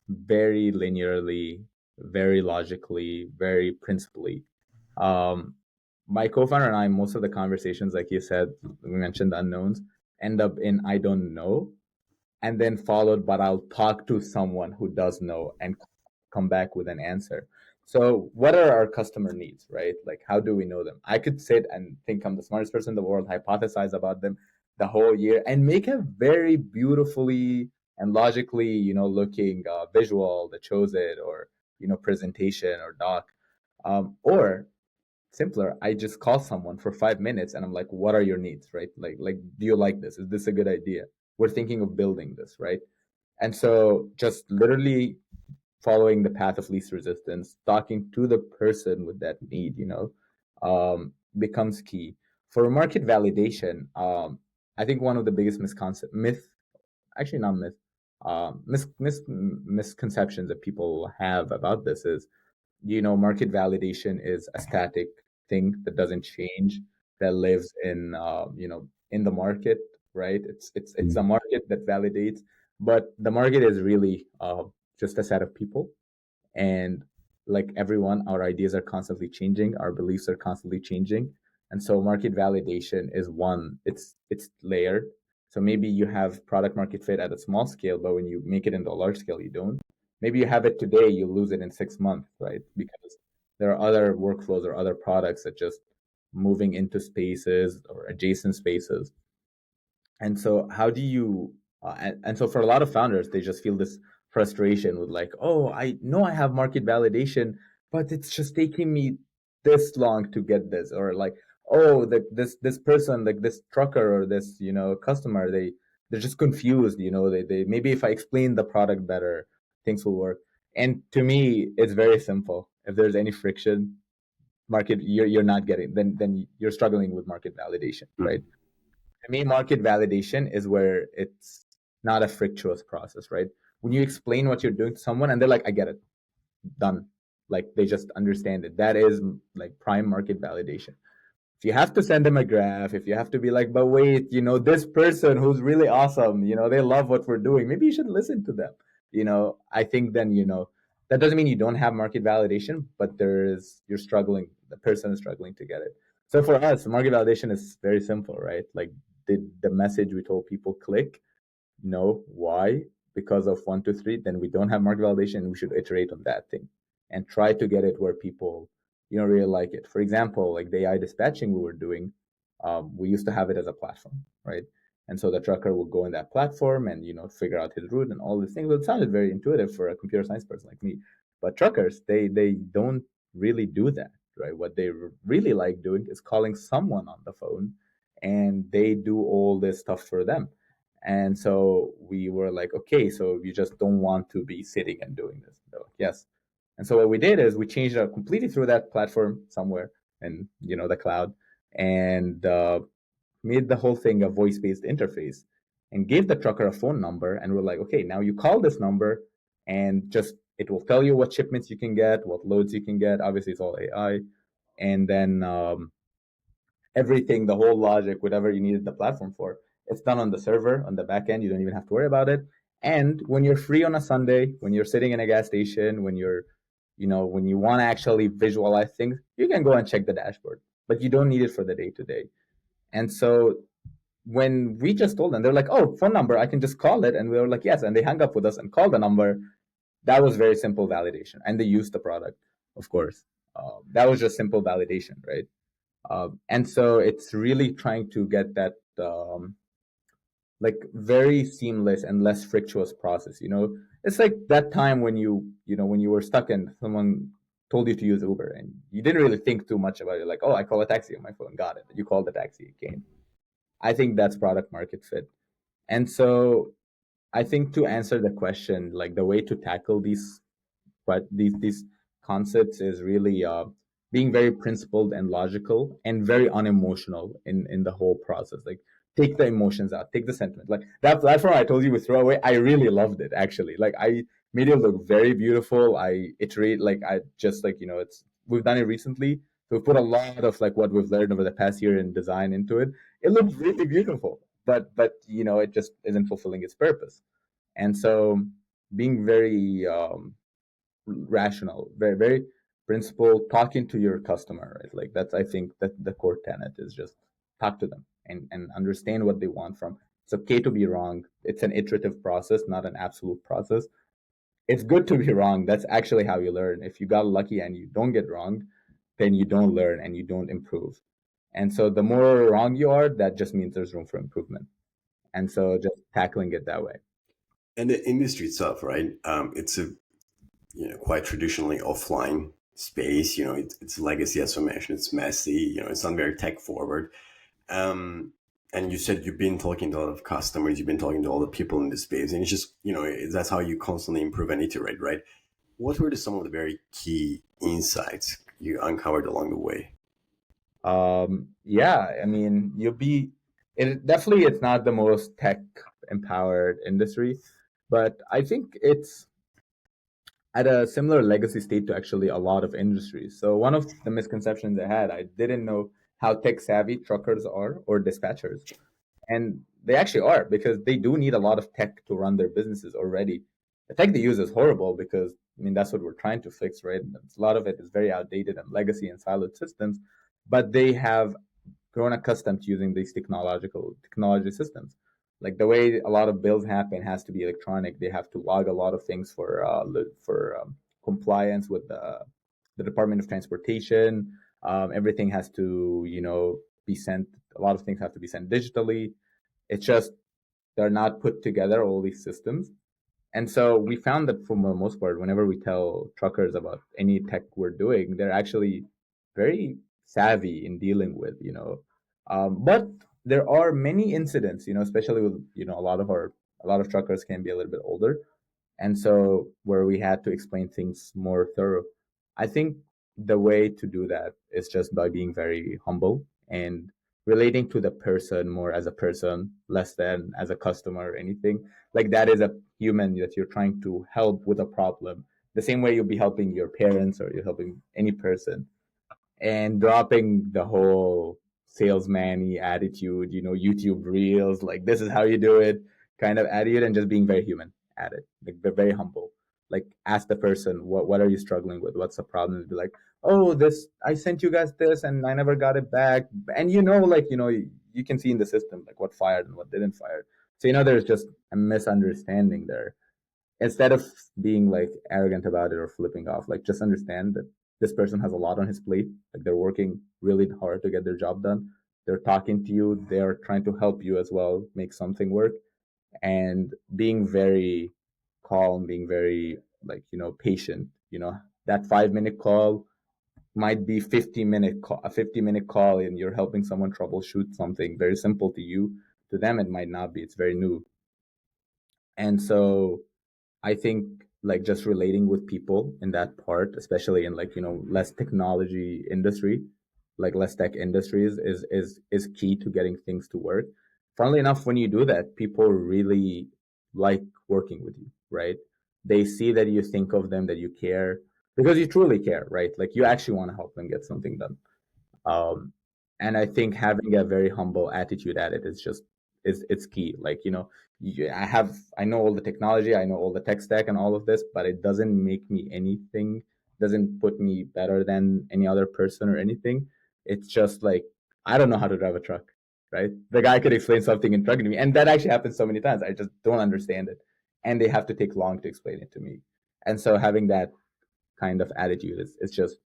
very linearly, very logically, very principally. Um, my co-founder and I, most of the conversations, like you said, we mentioned the unknowns, end up in I don't know, and then followed, but I'll talk to someone who does know and come back with an answer. So, what are our customer needs, right? Like, how do we know them? I could sit and think I'm the smartest person in the world, hypothesize about them the whole year, and make a very beautifully and logically, looking visual that shows it, or presentation or doc, or simpler, I just call someone for 5 minutes and I'm like, what are your needs, right? Like, do you like this? Is this a good idea? We're thinking of building this, right? And so just literally following the path of least resistance, talking to the person with that need, becomes key. For market validation, I think one of the biggest actually not myth, misconceptions that people have about this is, market validation is a static thing that doesn't change, that lives in the market, right? It's a market that validates, but the market is really just a set of people, and like everyone, our ideas are constantly changing, our beliefs are constantly changing, and so market validation is one. It's layered. So maybe you have product market fit at a small scale, but when you make it into a large scale, you don't. Maybe you have it today, you lose it in 6 months, right? Because there are other workflows or other products that just moving into spaces or adjacent spaces. And so how do you and so for a lot of founders, they just feel this frustration with like, oh, I know I have market validation, but it's just taking me this long to get this, or like, oh, this person, like this trucker or this customer, they're just confused. They maybe if I explain the product better, things will work. And to me, it's very simple. If there's any friction, you're not getting, then you're struggling with market validation, right? Mm. To me, market validation is where it's not a frictious process, right? When you explain what you're doing to someone and they're like, I get it, done. Like they just understand it. That is like prime market validation. If you have to send them a graph, if you have to be like, but wait, this person who's really awesome, they love what we're doing, maybe you should listen to them. I think then, that doesn't mean you don't have market validation, but you're struggling, the person is struggling to get it. So for us, market validation is very simple, right? Like, did the message we told people click? No. Why? Because of 1, 2, 3. Then we don't have market validation. We should iterate on that thing and try to get it where people, really like it. For example, like the AI dispatching we were doing, we used to have it as a platform, right? And so the trucker would go in that platform and figure out his route and all these things. But it sounded very intuitive for a computer science person like me. But truckers, they don't really do that. right? What they really like doing is calling someone on the phone, and they do all this stuff for them. And so we were like, okay, so you just don't want to be sitting and doing this. They're like, yes. And so what we did is we changed it completely through that platform somewhere in the cloud, and made the whole thing a voice-based interface, and gave the trucker a phone number, and we're like, okay, now you call this number, and just it will tell you what shipments you can get, what loads you can get. Obviously, it's all AI, and then everything, the whole logic, whatever you needed the platform for, it's done on the server, on the back end. You don't even have to worry about it. And when you're free on a Sunday, when you're sitting in a gas station, when you're, when you want to actually visualize things, you can go and check the dashboard, but you don't need it for the day to day. And so when we just told them, they're like, oh, phone number, I can just call it. And we were like, yes. And they hung up with us and called the number. That was very simple validation. And they used the product, of course. That was just simple validation, right? And so it's really trying to get that like very seamless and less frictious process. It's like that time when when you were stuck and someone told you to use Uber and you didn't really think too much about it. Like, oh, I call a taxi on my phone, got it. You called the taxi, it came. I think that's product market fit. And so I think to answer the question, like the way to tackle these concepts is really being very principled and logical and very unemotional in the whole process. Like take the emotions out, take the sentiment. Like that platform I told you with throwaway, I really loved it actually. Like I made it look very beautiful. I iterate like I just like it's we've done it recently. So we've put a lot of like what we've learned over the past year in design into it. It looks really beautiful, but it just isn't fulfilling its purpose. And so being very rational, very very principled, talking to your customer, right? Like that's I think that the core tenet is just talk to them and understand what they want from. It's okay to be wrong. It's an iterative process, not an absolute process. It's good to be wrong. That's actually how you learn. If you got lucky and you don't get wrong, then you don't learn and you don't improve. And so the more wrong you are, that just means there's room for improvement. And so just tackling it that way. And the industry itself, right? It's a quite traditionally offline space. It's legacy, as I mentioned. It's messy. It's not very tech forward. And you said you've been talking to a lot of customers. You've been talking to all the people in this space, and it's just that's how you constantly improve and iterate, right? What were some of the very key insights you uncovered along the way? Yeah, I mean, it's not the most tech empowered industry, but I think it's at a similar legacy state to actually a lot of industries. So one of the misconceptions I had, I didn't know how tech savvy truckers are or dispatchers. And they actually are, because they do need a lot of tech to run their businesses already. The tech they use is horrible because, I mean, that's what we're trying to fix, right? A lot of it is very outdated and legacy and siloed systems, but they have grown accustomed to using these technology systems. Like the way a lot of bills happen has to be electronic. They have to log a lot of things for compliance with the Department of Transportation. Everything has to be sent. A lot of things have to be sent digitally. It's just they're not put together, all these systems. And so we found that for the most part, whenever we tell truckers about any tech we're doing, they're actually very savvy in dealing with, but there are many incidents, especially with, a lot of truckers can be a little bit older. And so where we had to explain things more thorough. I think the way to do that is just by being very humble and relating to the person more as a person, less than as a customer or anything. Like that is a human that you're trying to help with a problem. The same way you'll be helping your parents or you're helping any person, and dropping the whole salesman-y attitude, YouTube reels, like this is how you do it kind of attitude, and just being very human at it, like very humble. Like ask the person, what are you struggling with? What's the problem? Be like, oh, this, I sent you guys this and I never got it back. And you can see in the system like what fired and what didn't fire. So there's just a misunderstanding there. Instead of being like arrogant about it or flipping off, like just understand that this person has a lot on his plate. Like they're working really hard to get their job done. They're talking to you. They're trying to help you as well make something work, and being very calm, being very like patient. That 5-minute call, might be 50-minute call, and you're helping someone troubleshoot something very simple to you. To them, it might not be. It's very new. And so I think like just relating with people in that part, especially in like, less technology industry, like less tech industries is key to getting things to work. Funnily enough, when you do that, people really like working with you, right? They see that you think of them, that you care because you truly care, right? Like you actually want to help them get something done. um, and I think having a very humble attitude at it is just it's key. Like I know all the technology, I know all the tech stack and all of this, but it doesn't make me anything. Doesn't put me better than any other person or anything. It's just like I don't know how to drive a truck, right? The guy could explain something in trucking to me, and that actually happens so many times. I just don't understand it, and they have to take long to explain it to me. And so having that kind of attitude is just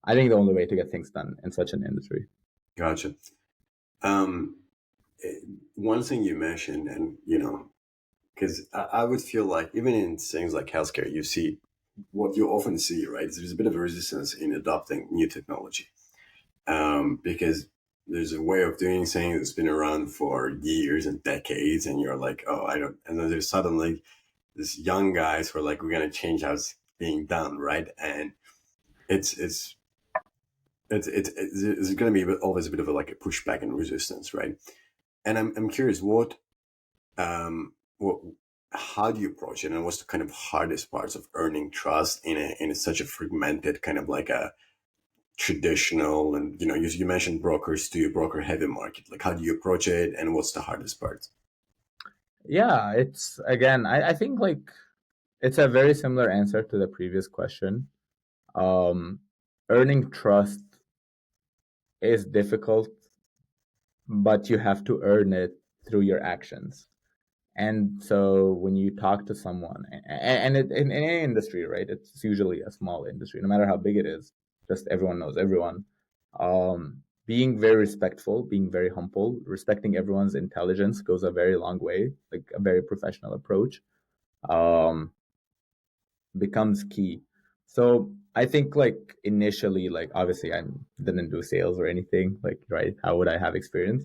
I think the only way to get things done in such an industry. Gotcha. Um, One thing you mentioned, and because I would feel like even in things like healthcare, you see what you often see, right? There's a bit of a resistance in adopting new technology, because there's a way of doing things that's been around for years and decades, and you're like, oh, I don't. And then there's suddenly this young guys who are like, we're gonna change how it's being done, right? And it's it's it's going to be always a bit of like a pushback and resistance, right? And I'm curious, what how do you approach it, and what's the kind of hardest parts of earning trust in such a fragmented kind of like a traditional, and you mentioned brokers to broker heavy market, like how do you approach it, and what's the hardest part? Yeah, it's again, I think like it's a very similar answer to the previous question. Um, Earning trust is difficult, but you have to earn it through your actions. And so when you talk to someone, in any industry, right, it's usually a small industry, no matter how big it is, just everyone knows everyone. Being very respectful, being very humble, respecting everyone's intelligence goes a very long way, like a very professional approach. Um, becomes key. So I think like initially, like obviously I didn't do sales or anything, like right, how would I have experience?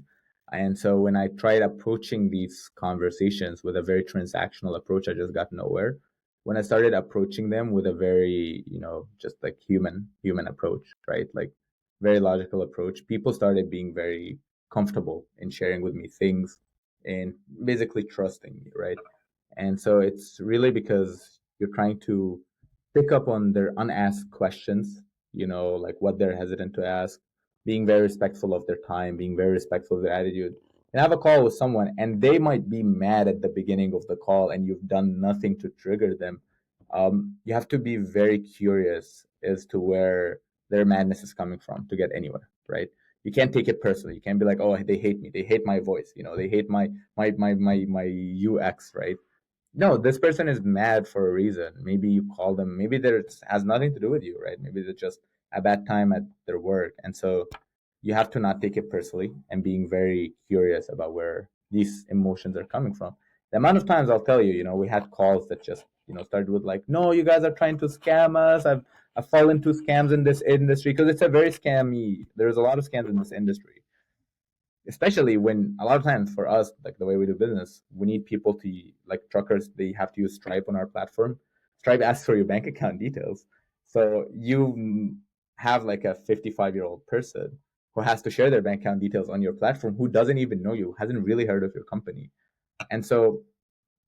And so when I tried approaching these conversations with a very transactional approach, I just got nowhere. When I started approaching them with a very, just like human approach, right? Like very logical approach, people started being very comfortable in sharing with me things and basically trusting me, right? And so it's really because you're trying to pick up on their unasked questions, like what they're hesitant to ask, being very respectful of their time, being very respectful of their attitude. And have a call with someone, and they might be mad at the beginning of the call, and you've done nothing to trigger them. You have to be very curious as to where their madness is coming from to get anywhere, right? You can't take it personally. You can't be like, oh, they hate me. They hate my voice. They hate my UX, right? No, this person is mad for a reason. Maybe you call them, maybe there has nothing to do with you, right? Maybe they're just a bad time at their work. And so you have to not take it personally and being very curious about where these emotions are coming from. The amount of times I'll tell you, we had calls that just, started with like, no, you guys are trying to scam us. I've fallen to scams in this industry because it's a very scammy. There's a lot of scams in this industry, especially when a lot of times for us, like the way we do business, we need people to, like truckers, they have to use Stripe on our platform. Stripe asks for your bank account details. So you have like a 55-year-old person who has to share their bank account details on your platform, who doesn't even know you, hasn't really heard of your company. And so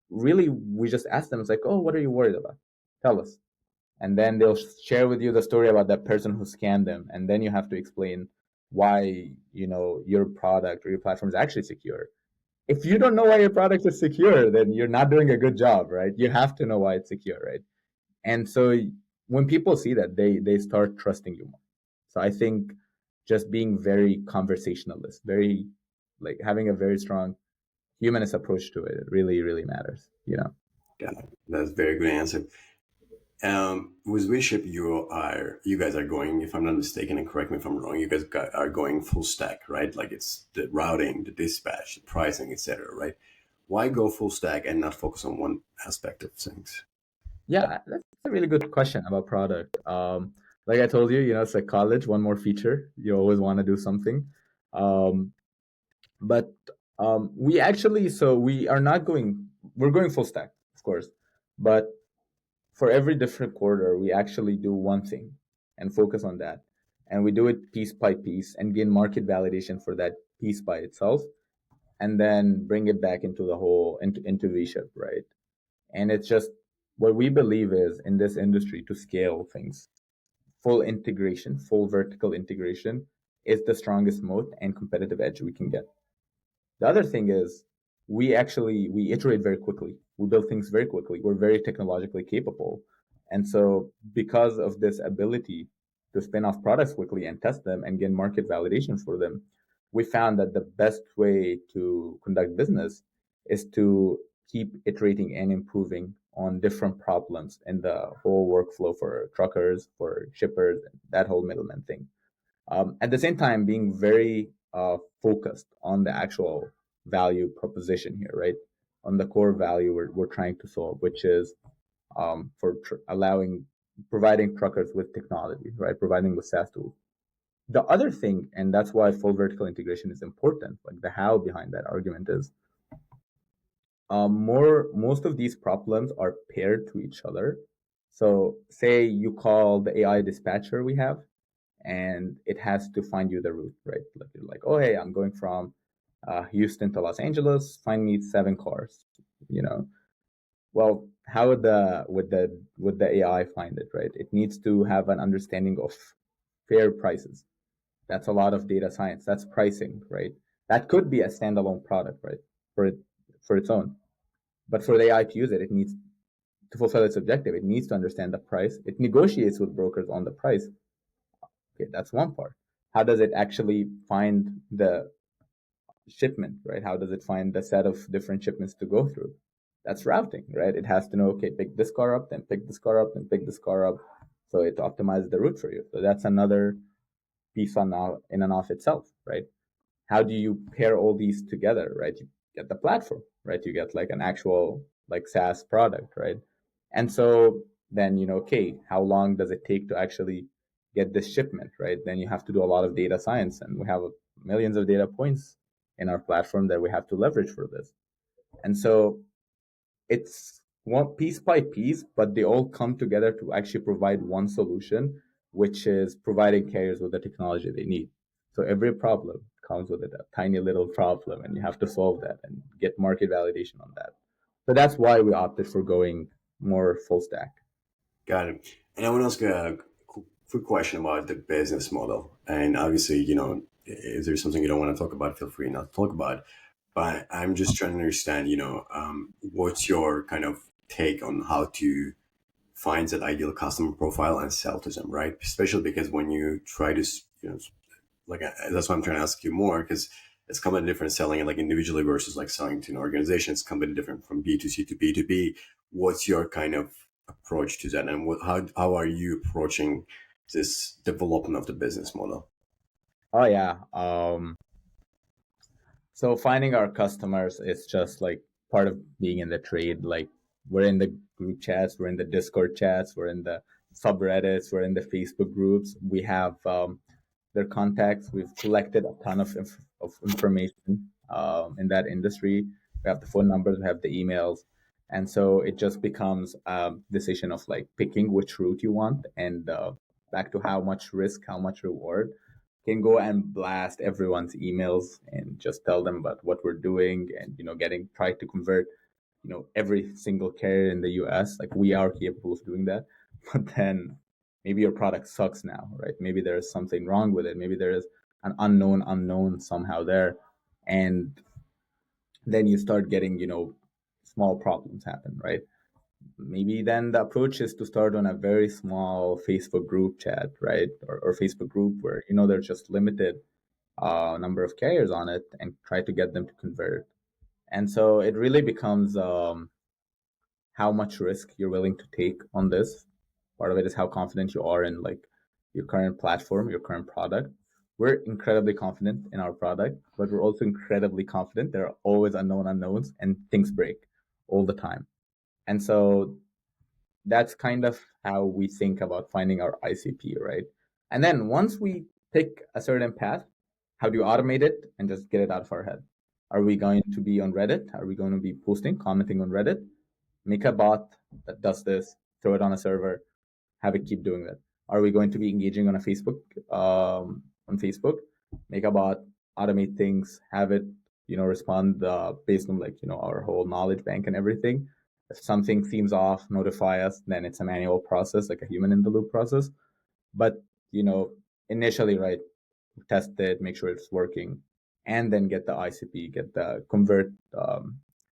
really we just ask them, it's like, oh, what are you worried about? Tell us. And then they'll share with you the story about that person who scammed them, and then you have to explain why your product or your platform is actually secure. If you don't know why your product is secure, then you're not doing a good job, right? You have to know why it's secure, right? And so when people see that, they start trusting you more. So I think just being very conversationalist, very like having a very strong humanist approach to it really really matters. Yeah, that's a very good answer. With Wiship, you guys are going, if I'm not mistaken, and correct me if I'm wrong, you guys are going full stack, right? Like it's the routing, the dispatch, the pricing, etc., right? Why go full stack and not focus on one aspect of things? Yeah, that's a really good question about product. like I told you, it's like college, one more feature. You always want to do something. Um, but we actually, so we are not going, we're going full stack, of course. But for every different quarter, we actually do one thing and focus on that. And we do it piece by piece and gain market validation for that piece by itself, and then bring it back into the whole, into V-Ship, right? And it's just what we believe is in this industry to scale things, full integration, full vertical integration is the strongest moat and competitive edge we can get. The other thing is we iterate very quickly. We build things very quickly. We're very technologically capable. And so because of this ability to spin off products quickly and test them and get market validation for them, we found that the best way to conduct business is to keep iterating and improving on different problems in the whole workflow for truckers, for shippers, that whole middleman thing. At the same time, being very focused on the actual value proposition here, right? On the core value we're trying to solve, which is for providing truckers with technology, right? Providing with SaaS tools. The other thing, and that's why full vertical integration is important, like the how behind that argument is most of these problems are paired to each other. So say you call the AI dispatcher we have, and it has to find you the route, right? Like you're like, oh hey, I'm going from Houston to Los Angeles. Find me 7 cars. You know, well, how would the AI find it, right? It needs to have an understanding of fair prices. That's a lot of data science. That's pricing, right? That could be a standalone product, right? For it for its own. But for the AI to use it, it needs to fulfill its objective. It needs to understand the price. It negotiates with brokers on the price. Okay, that's one part. How does it actually find the shipment, right? How does it find the set of different shipments to go through? That's routing, right? It has to know, okay, pick this car up, then pick this car up, then pick this car up. So it optimizes the route for you. So that's another piece in and of itself, right? How do you pair all these together, right? You get the platform, right? You get like an actual like SaaS product, right? And so then, okay, how long does it take to actually get this shipment, right? Then you have to do a lot of data science, and we have millions of data points in our platform that we have to leverage for this. And so it's one piece by piece, but they all come together to actually provide one solution, which is providing carriers with the technology they need. So every problem comes with it, a tiny little problem, and you have to solve that and get market validation on that. So that's why we opted for going more full stack. Got it. And I want to ask a quick question about the business model. And obviously, if there's something you don't want to talk about, feel free not to talk about. But I'm just trying to understand, what's your kind of take on how to find that ideal customer profile and sell to them, right? Especially because when you try to, like that's why I'm trying to ask you more, because it's completely different selling like individually versus like selling to an organization. It's completely different from B2C to B2B. What's your kind of approach to that, and how are you approaching this development of the business model? Oh yeah. So finding our customers is just like part of being in the trade. Like we're in the group chats, we're in the Discord chats, we're in the subreddits, we're in the Facebook groups. We have their contacts. We've collected a ton of information in that industry. We have the phone numbers, we have the emails, and so it just becomes a decision of like picking which route you want, and back to how much risk, how much reward. Can go and blast everyone's emails and just tell them about what we're doing, and getting try to convert every single carrier in the US. Like we are capable of doing that. But then maybe your product sucks now, right? Maybe there is something wrong with it. Maybe there is an unknown somehow there. And then you start getting, small problems happen, right? Maybe then the approach is to start on a very small Facebook group chat, right? Or Facebook group where, there's just limited number of carriers on it, and try to get them to convert. And so it really becomes how much risk you're willing to take on this. Part of it is how confident you are in like your current platform, your current product. We're incredibly confident in our product, but we're also incredibly confident there are always unknowns, and things break all the time. And so that's kind of how we think about finding our ICP, right? And then once we pick a certain path, how do you automate it and just get it out of our head? Are we going to be on Reddit? Are we going to be posting, commenting on Reddit? Make a bot that does this, throw it on a server, have it keep doing that. Are we going to be engaging on a Facebook? On Facebook, make a bot, automate things, have it, respond based on like our whole knowledge bank and everything. If something seems off, notify us. Then it's a manual process, like a human in the loop process. But you know, initially, right, test it, make sure it's working, and then get the ICP, get the convert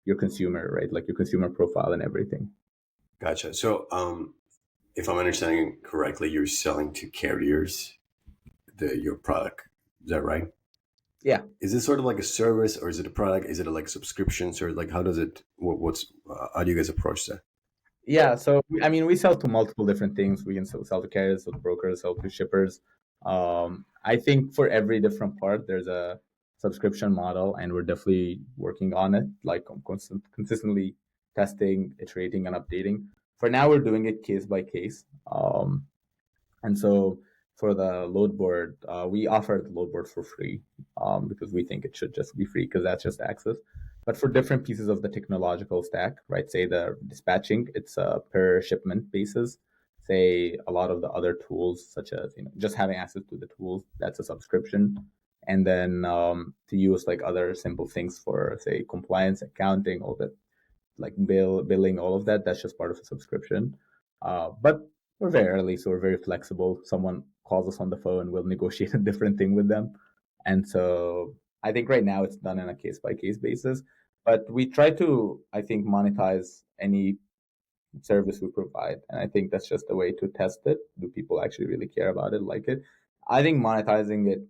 your consumer, right, like your consumer profile and everything. Gotcha. So, if I'm understanding correctly, you're selling to carriers your product. Is that right? Yeah. Is it sort of like a service, or is it a product? Is it like a subscription? Or like, how does it? How do you guys approach that? Yeah, so I mean, we sell to multiple different things. We can sell to carriers, sell to brokers, sell to shippers. I think for every different part, there's a subscription model, and we're definitely working on it, like consistently testing, iterating, and updating. For now, we're doing it case by case. And so for the load board, we offer the load board for free because we think it should just be free because that's just access. But for different pieces of the technological stack, right, say the dispatching, it's a per shipment basis. Say a lot of the other tools, such as just having access to the tools, that's a subscription. And then to use like other simple things for say compliance, accounting, all that, like billing, all of that, that's just part of a subscription. But we're very early, so we're very flexible. Someone calls us on the phone, we'll negotiate a different thing with them. And so I think right now it's done on a case by case basis. But we try to, I think, monetize any service we provide. And I think that's just a way to test it. Do people actually really care about it, like it? I think monetizing it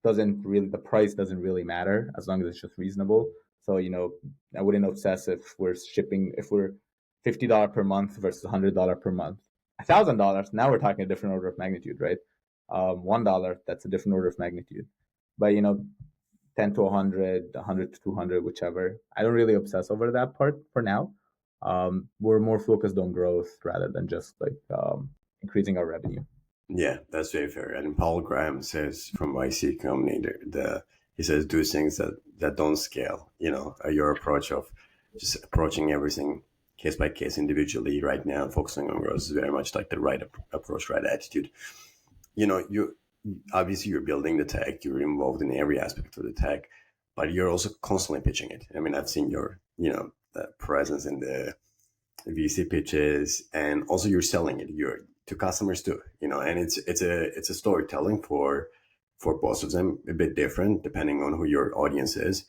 doesn't really, the price doesn't really matter as long as it's just reasonable. So, I wouldn't obsess if we're shipping, if we're $50 per month versus $100 per month. $1,000, now we're talking a different order of magnitude, right? $1, that's a different order of magnitude. But, 10 to 100, 100 to 200, whichever. I don't really obsess over that part for now. We're more focused on growth rather than just like increasing our revenue. Yeah, that's very fair. And Paul Graham says from YC Combinator, he says do things that don't scale. Your approach of just approaching everything case by case individually right now, focusing on growth is very much like the right approach, right attitude. You obviously you're building the tech, you're involved in every aspect of the tech, but you're also constantly pitching it. I mean, I've seen your presence in the VC pitches, and also you're selling it. You're to customers too, and it's a storytelling for both of them, a bit different depending on who your audience is.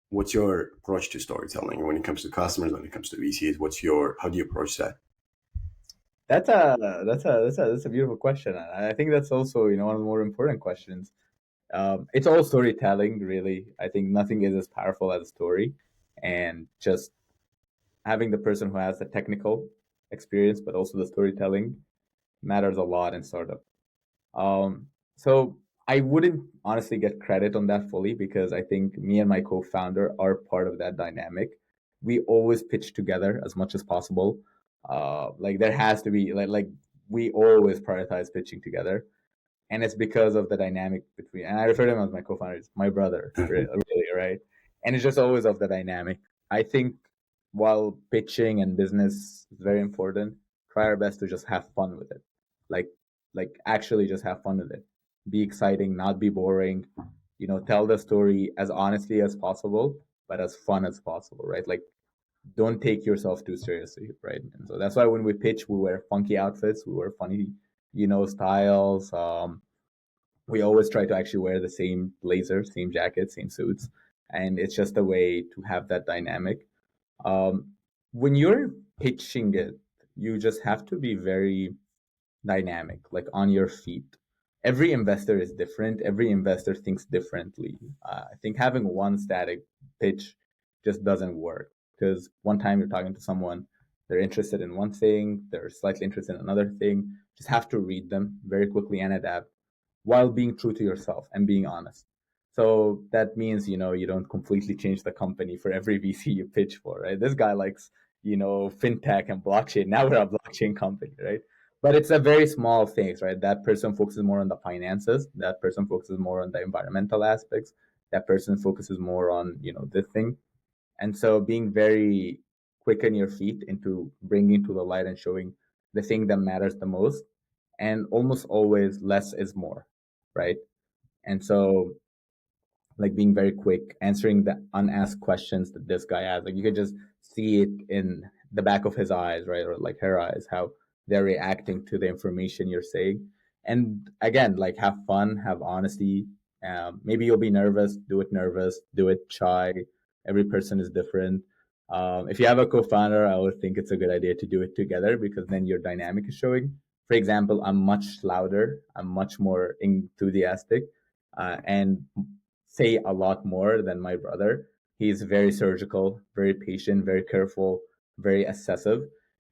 What's your approach to storytelling when it comes to customers, when it comes to VCs? How do you approach that? That's a beautiful question. And I think that's also one of the more important questions. It's all storytelling, really. I think nothing is as powerful as a story, and just having the person who has the technical experience but also the storytelling matters a lot in startup. So I wouldn't honestly get credit on that fully because I think me and my co-founder are part of that dynamic. We always pitch together as much as possible. Like there has to be like we always prioritize pitching together, and it's because of the dynamic between. And I refer to him as my co-founder, it's my brother, really, right? And it's just always of the dynamic. I think while pitching and business is very important, try our best to just have fun with it. Like actually just have fun with it. Be exciting, not be boring. Tell the story as honestly as possible, but as fun as possible, right? Like don't take yourself too seriously, right? And so that's why when we pitch, we wear funky outfits, we wear funny, styles. We always try to actually wear the same blazer, same jacket, same suits, and it's just a way to have that dynamic. Um, when you're pitching it, you just have to be very dynamic, like on your feet. Every investor is different. Every investor thinks differently. I think having one static pitch just doesn't work because one time you're talking to someone, they're interested in one thing, they're slightly interested in another thing. Just have to read them very quickly and adapt while being true to yourself and being honest. So that means, you don't completely change the company for every VC you pitch for, right? This guy likes, fintech and blockchain. Now we're a blockchain company, right? But it's a very small things, right? That person focuses more on the finances. That person focuses more on the environmental aspects. That person focuses more on, this thing. And so being very quick on your feet into bringing to the light and showing the thing that matters the most. And almost always less is more, right? And so like being very quick, answering the unasked questions that this guy has. Like you could just see it in the back of his eyes, right? Or like her eyes, how they're reacting to the information you're saying. And again, like have fun, have honesty. Maybe you'll be nervous, do it shy. Every person is different. If you have a co-founder, I would think it's a good idea to do it together because then your dynamic is showing. For example, I'm much louder, I'm much more enthusiastic, and say a lot more than my brother. He's very surgical, very patient, very careful, very assessive.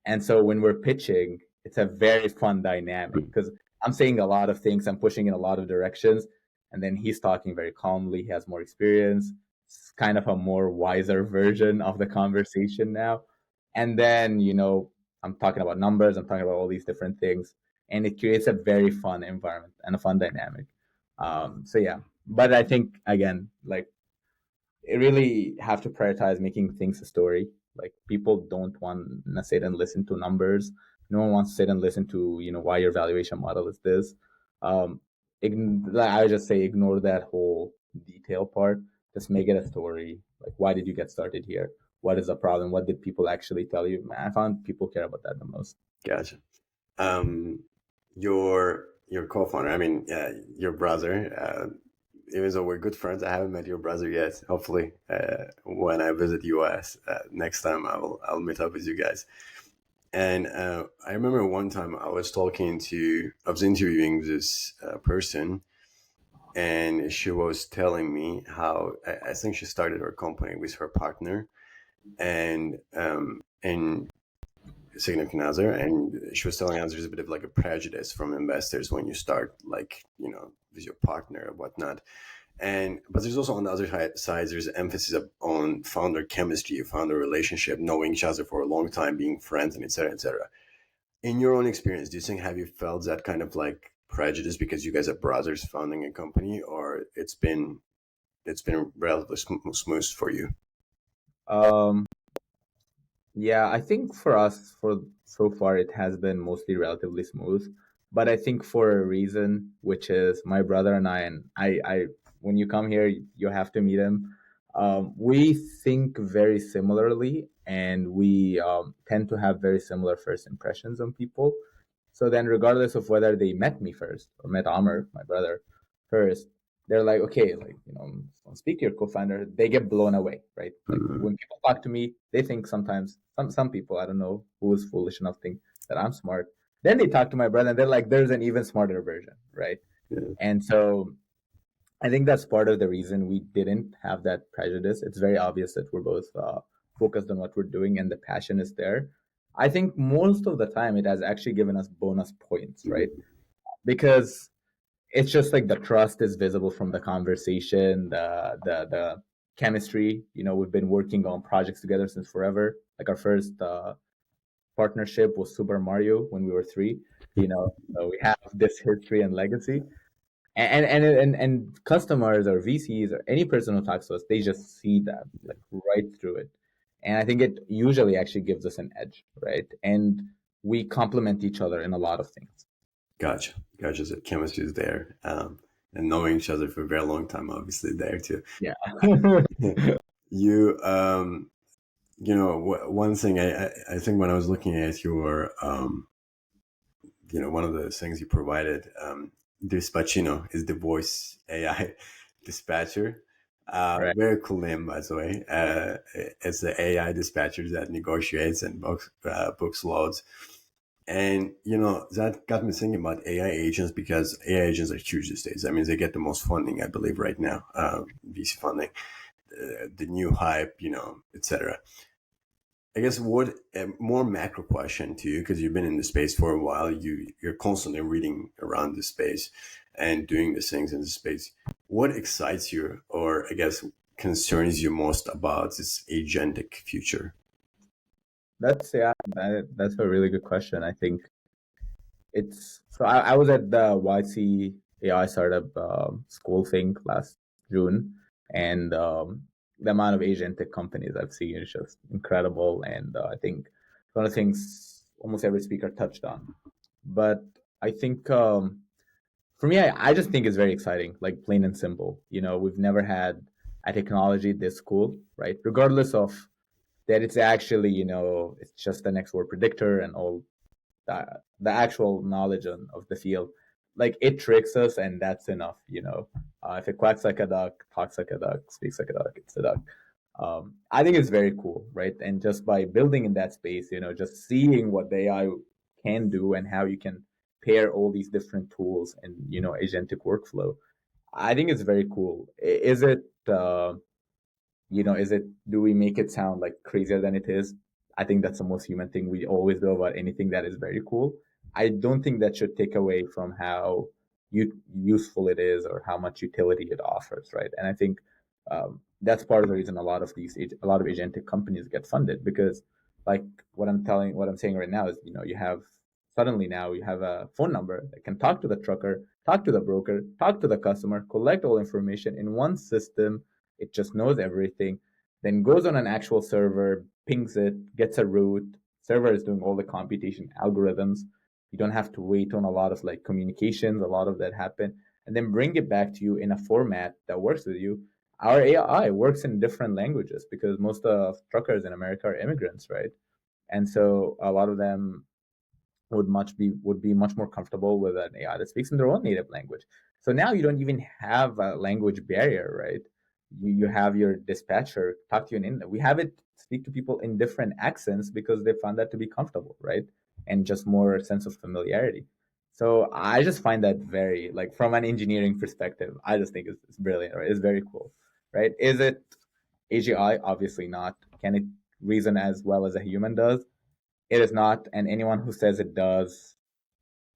And so when we're pitching, it's a very fun dynamic because I'm saying a lot of things, I'm pushing in a lot of directions, and then he's talking very calmly. He has more experience. It's kind of a more wiser version of the conversation now. And then, I'm talking about numbers, I'm talking about all these different things, and it creates a very fun environment and a fun dynamic. So yeah, but I think again, like it really have to prioritize making things a story. Like people don't want to sit and listen to numbers. No one wants to sit and listen to why your valuation model is this. Um, I would just say ignore that whole detail part. Just make it a story. Like why did you get started here? What is the problem? What did people actually tell you? Man, I found people care about that the most. Gotcha. Um, your co-founder, I mean, your brother. Even though we're good friends, I haven't met your brother yet. Hopefully, when I visit US next time, I'll meet up with you guys. And I remember one time I was interviewing this person, and she was telling me how I think she started her company with her partner, and significant other, and she was telling us there's a bit of like a prejudice from investors when you start, like, with your partner or whatnot. But there's also on the other side, there's emphasis on founder chemistry, founder relationship, knowing each other for a long time, being friends, and etc., etc. In your own experience, do you think, have you felt that kind of like prejudice because you guys are brothers founding a company, or it's been relatively smooth for you? Um, Yeah, I think for us, for so far, it has been mostly relatively smooth. But I think for a reason, which is my brother and I, when you come here, you have to meet him. We think very similarly, and we tend to have very similar first impressions on people. So then, regardless of whether they met me first or met Amr, my brother, first, they're like, okay, like, speak to your co-founder, they get blown away, right? Like Mm-hmm. when people talk to me, they think sometimes, some people, I don't know who is foolish enough to think that I'm smart. Then they talk to my brother and they're like, there's an even smarter version, right? Yeah. And so I think that's part of the reason we didn't have that prejudice. It's very obvious that we're both focused on what we're doing and the passion is there. I think most of the time it has actually given us bonus points, right? Mm-hmm. Because it's just like the trust is visible from the conversation, the chemistry. We've been working on projects together since forever. Like our first partnership was Super Mario when we were three. So we have this history and legacy. And customers or VCs or any person who talks to us, they just see that like right through it. And I think it usually actually gives us an edge, right? And we complement each other in a lot of things. Gotcha. Gotcha. So chemistry is there. And knowing each other for a very long time, obviously there too. Yeah. You, one thing I think when I was looking at your, one of the things you provided, Dispatchino is the voice AI dispatcher. Right. Very cool name, by the way. It's the AI dispatcher that negotiates and books loads. And that got me thinking about AI agents, because AI agents are huge these days. I mean, they get the most funding, I believe, right now, VC funding, the new hype, etc. I guess what a more macro question to you, because you've been in the space for a while, you're constantly reading around the space and doing the things in the space. What excites you, or I guess concerns you most about this agentic future? That's that's a really good question. I think it's so I was at the YC AI startup school thing last June, and the amount of Agentic companies I've seen is just incredible. And I think one of the things almost every speaker touched on. But I think for me, I just think it's very exciting, like plain and simple. We've never had a technology this cool, right? Regardless of that, it's actually it's just the next word predictor and all the actual knowledge of the field. Like it tricks us, and that's enough. If it quacks like a duck, talks like a duck, speaks like a duck, it's a duck. I think it's very cool, right? And just by building in that space, just seeing what the AI can do and how you can pair all these different tools and agentic workflow. I think it's very cool. Is it? Do we make it sound like crazier than it is? I think that's the most human thing we always do about anything that is very cool. I don't think that should take away from how useful it is or how much utility it offers, right? And I think that's part of the reason a lot of agentic companies get funded, because like what I'm saying right now is, suddenly now you have a phone number that can talk to the trucker, talk to the broker, talk to the customer, collect all information in one system. It just knows everything, then goes on an actual server, pings it, gets a route. Server is doing all the computation algorithms. You don't have to wait on a lot of like communications, a lot of that happen, and then bring it back to you in a format that works with you. Our AI works in different languages because most of truckers in America are immigrants, right? And so a lot of them would be much more comfortable with an AI that speaks in their own native language. So now you don't even have a language barrier, right? You have your dispatcher talk to you in English. We have it speak to people in different accents because they found that to be comfortable, right? And just more sense of familiarity. So I just find that very, like, from an engineering perspective, I just think it's brilliant, right? It's very cool, right? Is it AGI? Obviously not. Can it reason as well as a human does? It is not, and anyone who says it does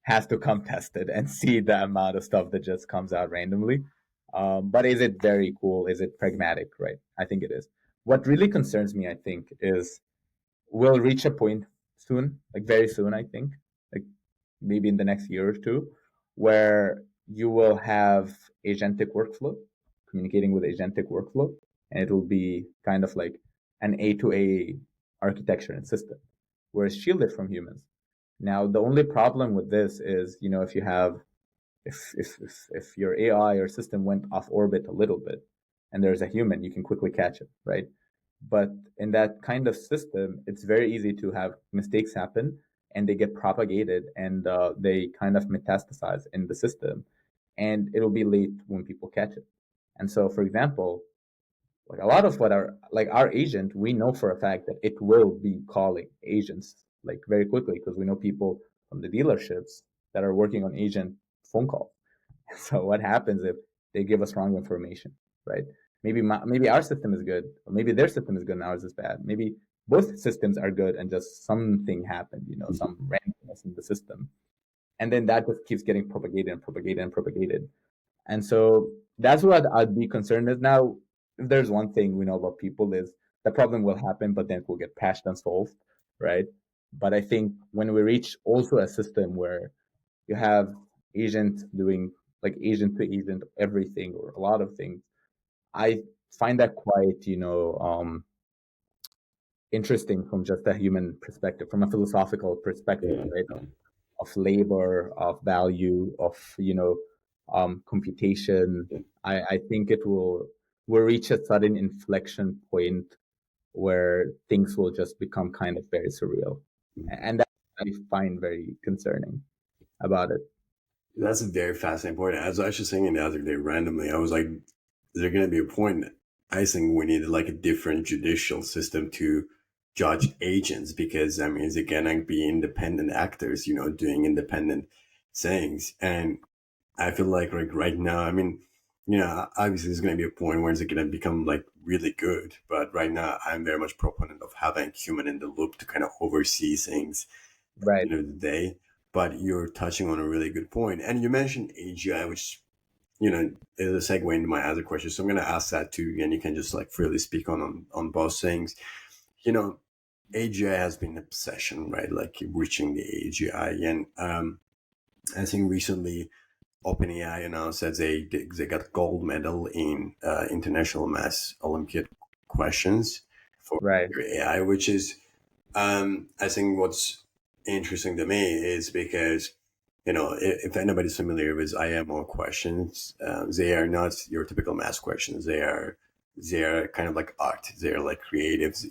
has to come tested and see the amount of stuff that just comes out randomly. But is it very cool? Is it pragmatic? Right? I think it is. What really concerns me, I think, is we'll reach a point soon, like very soon, I think, like maybe in the next year or two, where you will have agentic workflow, communicating with agentic workflow, and it will be kind of like an A to A architecture and system, where it's shielded from humans. Now, the only problem with this is, if you have, if your AI or system went off orbit a little bit and there's a human, you can quickly catch it, right? But in that kind of system, it's very easy to have mistakes happen and they get propagated and they kind of metastasize in the system, and it'll be late when people catch it. And so, for example, like a lot of what our agent, we know for a fact that it will be calling agents like very quickly because we know people from the dealerships that are working on agent phone calls. So what happens if they give us wrong information, right? Maybe our system is good, or maybe their system is good and ours is bad. Maybe both systems are good and just something happened, some randomness in the system, and then that just keeps getting propagated and propagated and propagated. And so that's what I'd be concerned with. Now, if there's one thing we know about people is the problem will happen, but then it will get patched and solved, right? But I think when we reach also a system where you have agent doing like agent to agent everything or a lot of things, I find that quite, interesting from just a human perspective, from a philosophical perspective, right? Of labor, of value, of computation. I think will reach a sudden inflection point where things will just become kind of very surreal, and that I find very concerning about it. That's a very fascinating point. As I was actually saying the other day randomly, I was like, is there going to be a point? I think we need like a different judicial system to judge agents, because I mean, it's going to be independent actors, doing independent things. And I feel like right now, I mean, obviously there's going to be a point where it's going to become like really good. But right now, I'm very much proponent of having human in the loop to kind of oversee things at Right. the end of the day. But you're touching on a really good point. And you mentioned AGI, which, is a segue into my other question. So I'm going to ask that too. And you can just like freely speak on both things. You know, AGI has been an obsession, right? Like reaching the AGI, and I think recently OpenAI announced that they got gold medal in international mass Olympiad questions for Right. their AI, which is I think what's interesting to me is because if anybody's familiar with IMO questions, they are not your typical math questions. They are kind of like art. They're like creatives.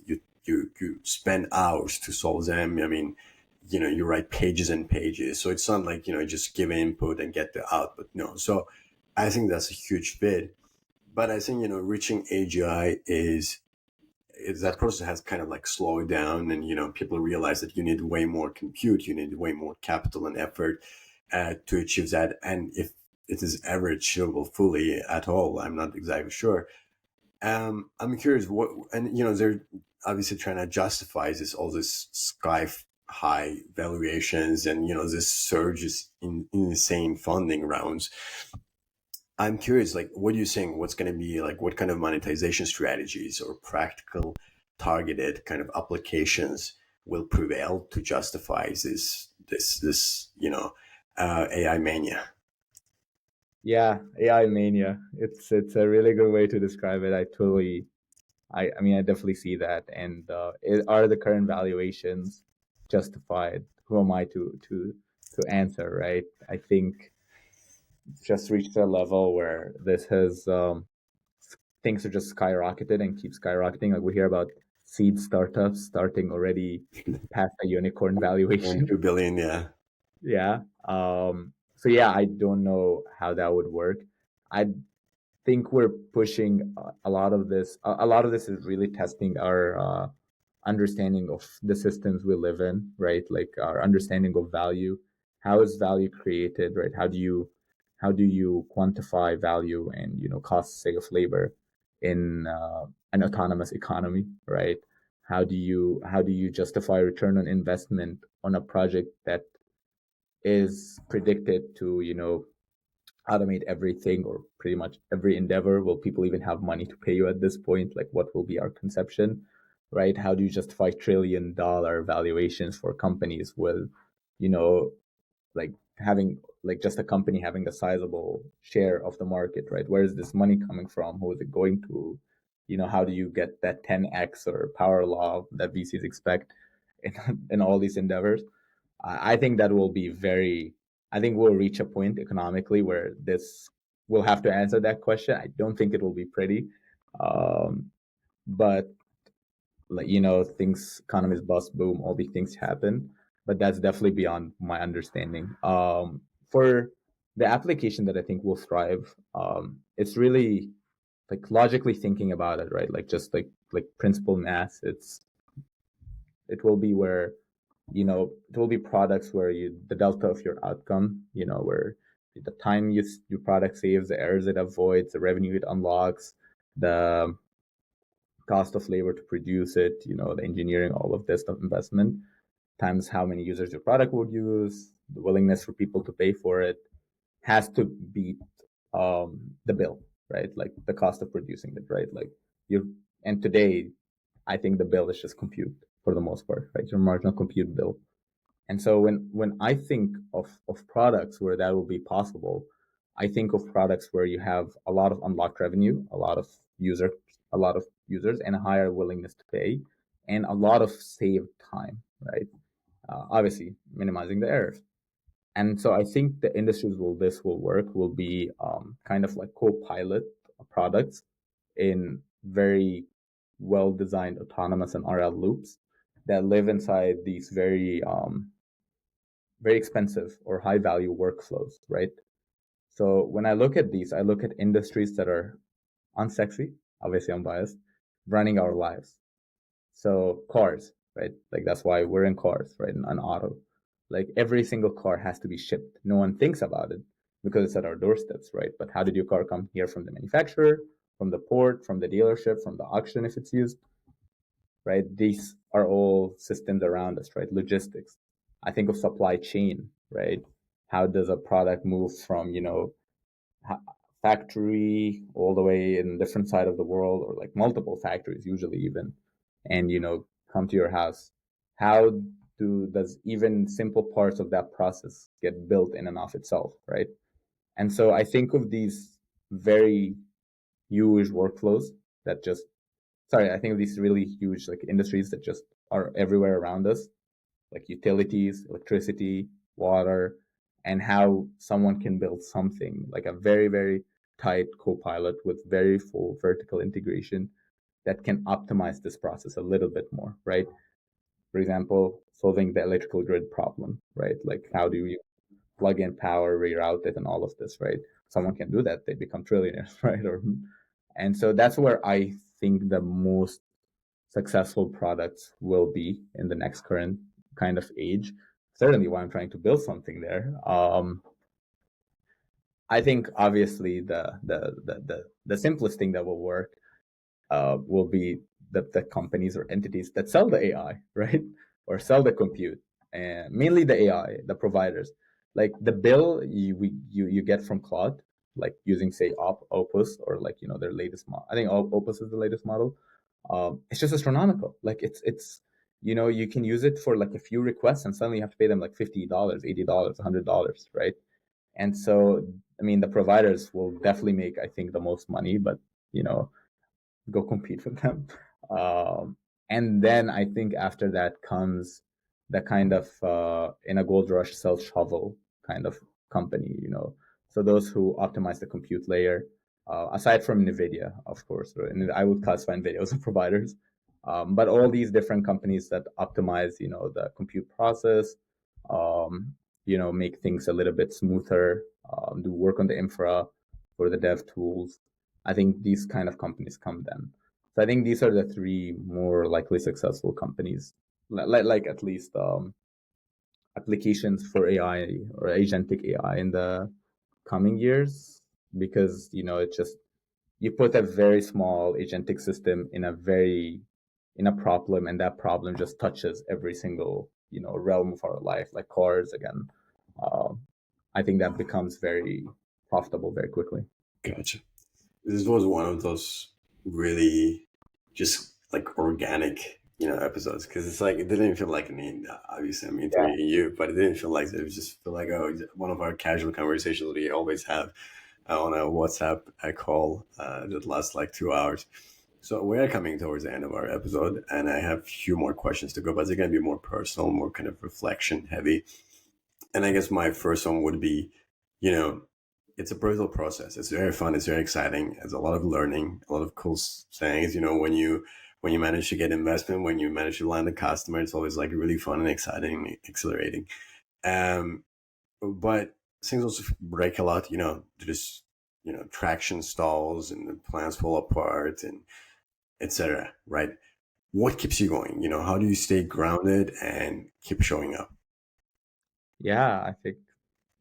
You spend hours to solve them. I mean, you write pages and pages. So it's not like just give input and get the output. No. So I think that's a huge fit. But I think reaching AGI is that process has kind of like slowed down, and people realize that you need way more compute, you need way more capital and effort to achieve that. And if it is ever achievable fully at all, I'm not exactly sure. I'm curious what, and they're obviously trying to justify all this sky high valuations, and this surges in insane funding rounds. I'm curious, like, what are you saying? What's going to be like? What kind of monetization strategies or practical, targeted kind of applications will prevail to justify this AI mania? Yeah, AI mania. It's a really good way to describe it. I mean, I definitely see that. And are the current valuations justified? Who am I to answer, right? I think it's just reached a level where this has things are just skyrocketed and keep skyrocketing. Like we hear about seed startups starting already past a unicorn And valuation. 2 billion, yeah. Yeah. So yeah, I don't know how that would work. I think we're pushing a lot of this. A lot of this is really testing our understanding of the systems we live in, right? Like our understanding of value. How is value created, right? How do you quantify value and cost, say, of labor in an autonomous economy, right? How do you justify return on investment on a project that is predicted to automate everything or pretty much every endeavor? Will people even have money to pay you at this point? Like, what will be our conception, right? How do you justify $1 trillion valuations for companies with, you know, like having like just a company having a sizable share of the market, right? Where is this money coming from? Who is it going to? How do you get that 10x or power law that VCs expect in, in all these endeavors? I think that will be very, I think we'll reach a point economically where this will have to answer that question. I don't think it will be pretty. Um, but like, things, economies bust, boom, all these things happen. But that's definitely beyond my understanding. For the application that I think will thrive, it's really like logically thinking about it, right? Like just like principal math. It will be where it will be products where the delta of your outcome, where the time your product saves, the errors it avoids, the revenue it unlocks, the cost of labor to produce it, the engineering, all of this stuff, investment, times how many users your product would use, the willingness for people to pay for it, has to beat the bill, right? Like the cost of producing it, right? Like you and today, I think the bill is just compute for the most part, right? Your marginal compute bill. And so when I think of products where that will be possible, I think of products where you have a lot of unlocked revenue, user, a lot of users, and a higher willingness to pay, and a lot of saved time, right? Obviously, minimizing the errors. And so I think the industries will this will work will be kind of like co-pilot products in very well designed autonomous and RL loops that live inside these very expensive or high value workflows, right? So when I look at these, I look at industries that are unsexy, obviously unbiased, running our lives. So cars, right? Like that's why we're in cars, right? And an auto. Like every single car has to be shipped. No one thinks about it because it's at our doorsteps, right? But how did your car come here from the manufacturer, from the port, from the dealership, from the auction if it's used? Right? These are all systems around us, right? Logistics. I think of supply chain, right? How does a product move from, factory all the way in a different side of the world or like multiple factories, usually even, and, come to your house? how does even simple parts of that process get built in and of itself, right? And so I think of these very huge workflows that just, sorry, I think of these really huge like industries that just are everywhere around us, like utilities, electricity, water, and how someone can build something like a very, very tight co-pilot with very full vertical integration that can optimize this process a little bit more, right? For example, solving the electrical grid problem, right? Like how do you plug in power, reroute it, and all of this, right? Someone can do that, they become trillionaires, right? And so that's where I think the most successful products will be in the next current kind of age. Certainly, why I'm trying to build something there. I think obviously the simplest thing that will work will be the companies or entities that sell the AI, right? Or sell the compute, and mainly the AI, the providers. Like the bill you get from Claude, like using say Opus or like their latest model. I think Opus is the latest model. It's just astronomical. Like it's you can use it for like a few requests and suddenly you have to pay them like $50, $80, $100, right? And so I mean the providers will definitely make I think the most money, but you know go compete with them. And then I think after that comes the kind of in a gold rush self shovel kind of company, So those who optimize the compute layer, aside from NVIDIA, of course, and I would classify NVIDIA as providers, but all these different companies that optimize, the compute process, make things a little bit smoother, do work on the infra for the dev tools. I think these kind of companies come then. So I think these are the three more likely successful companies, like at least applications for AI or agentic AI in the coming years, because it just you put a very small agentic system in a problem, and that problem just touches every single realm of our life, like cars again. I think that becomes very profitable very quickly. Gotcha. This was one of those really just like organic, episodes, because it's like it didn't feel like obviously I'm interviewing you, but it didn't feel like that. It was just feel like one of our casual conversations we always have on a WhatsApp call that lasts like 2 hours. So we're coming towards the end of our episode, and I have a few more questions to go, but they're going to be more personal, more kind of reflection heavy. And I guess my first one would be, you know, it's a personal process. It's very fun. It's very exciting. There's a lot of learning, a lot of cool things. When you manage to get investment, when you manage to land a customer, it's always like really fun and exciting, exhilarating. Um, but things also break a lot. There's traction stalls and the plans fall apart and etc. Right? What keeps you going? How do you stay grounded and keep showing up? Yeah, I think,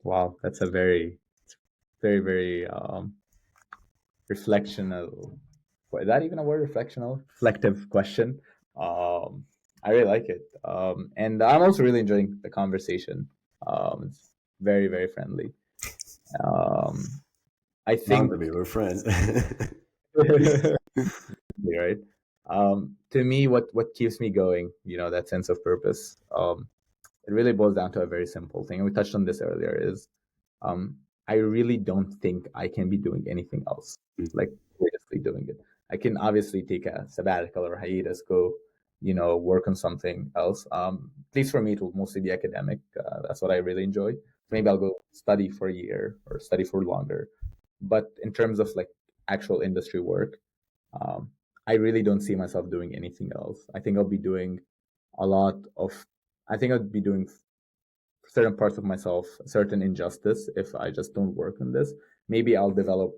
wow, that's a very, very, very reflectional. Is that even a word? Reflectional, reflective question. I really like it, and I'm also really enjoying the conversation. It's very, very friendly. I Bound to think, be, we're friends. right. To me, what keeps me going, that sense of purpose. It really boils down to a very simple thing, and we touched on this earlier. Is I really don't think I can be doing anything else, like seriously doing it. I can obviously take a sabbatical or hiatus, go, work on something else. At least for me, it will mostly be academic. That's what I really enjoy. Maybe I'll go study for a year or study for longer. But in terms of like actual industry work, um, I really don't see myself doing anything else. I think I'll be doing a lot of, I think I'll be doing certain parts of myself certain injustice if I just don't work on this. Maybe I'll develop,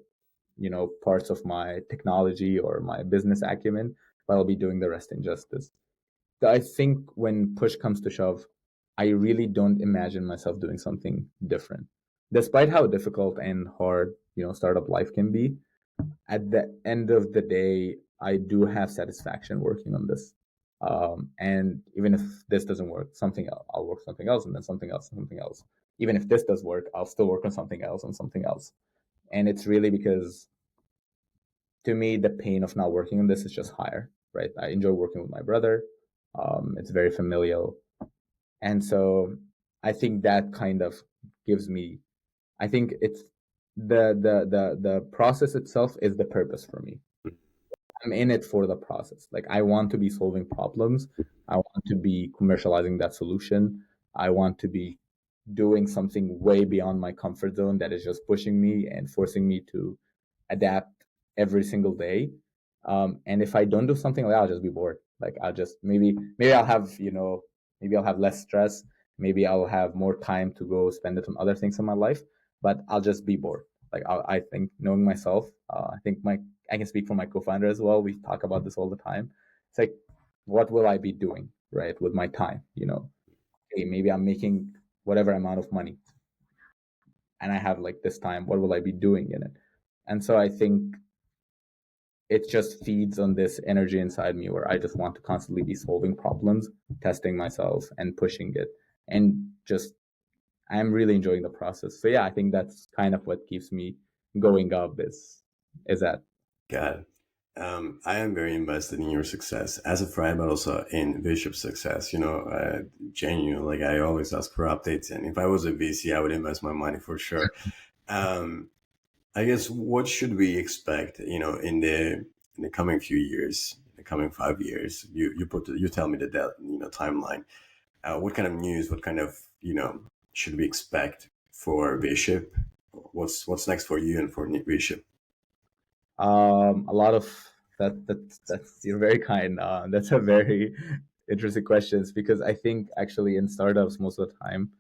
parts of my technology or my business acumen, but I'll be doing the rest injustice. So I think when push comes to shove, I really don't imagine myself doing something different. Despite how difficult and hard, startup life can be, at the end of the day, I do have satisfaction working on this. And even if this doesn't work, something else, I'll work something else, and then something else, and something else. Even if this does work, I'll still work on something else and something else. And it's really because, to me, the pain of not working on this is just higher, right? I enjoy working with my brother. It's very familial. And so I think that kind of gives me, I think it's the process itself is the purpose for me. I'm in it for the process. Like I want to be solving problems. I want to be commercializing that solution. I want to be doing something way beyond my comfort zone that is just pushing me and forcing me to adapt every single day. And if I don't do something like that, I'll just be bored. Like I'll just maybe I'll have, maybe I'll have less stress. Maybe I'll have more time to go spend it on other things in my life, but I'll just be bored. Like I think knowing myself, I think I can speak for my co-founder as well. We talk about this all the time. It's like, what will I be doing, right, with my time? Okay, maybe I'm making whatever amount of money and I have like this time. What will I be doing in it? And so I think it just feeds on this energy inside me where I just want to constantly be solving problems, testing myself and pushing it. And just, I'm really enjoying the process. So yeah, I think that's kind of what keeps me going up is that. Got it. I am very invested in your success as a friend, but also in Bishop's success. Genuine. Like I always ask for updates, and if I was a VC, I would invest my money for sure. Um, I guess what should we expect? In the coming few years, in the coming 5 years, you tell me the timeline. What kind of news? What kind of should we expect for Bishop? What's next for you and for Bishop? A lot of that's you're very kind. That's a very interesting questions because I think actually in startups most of the time,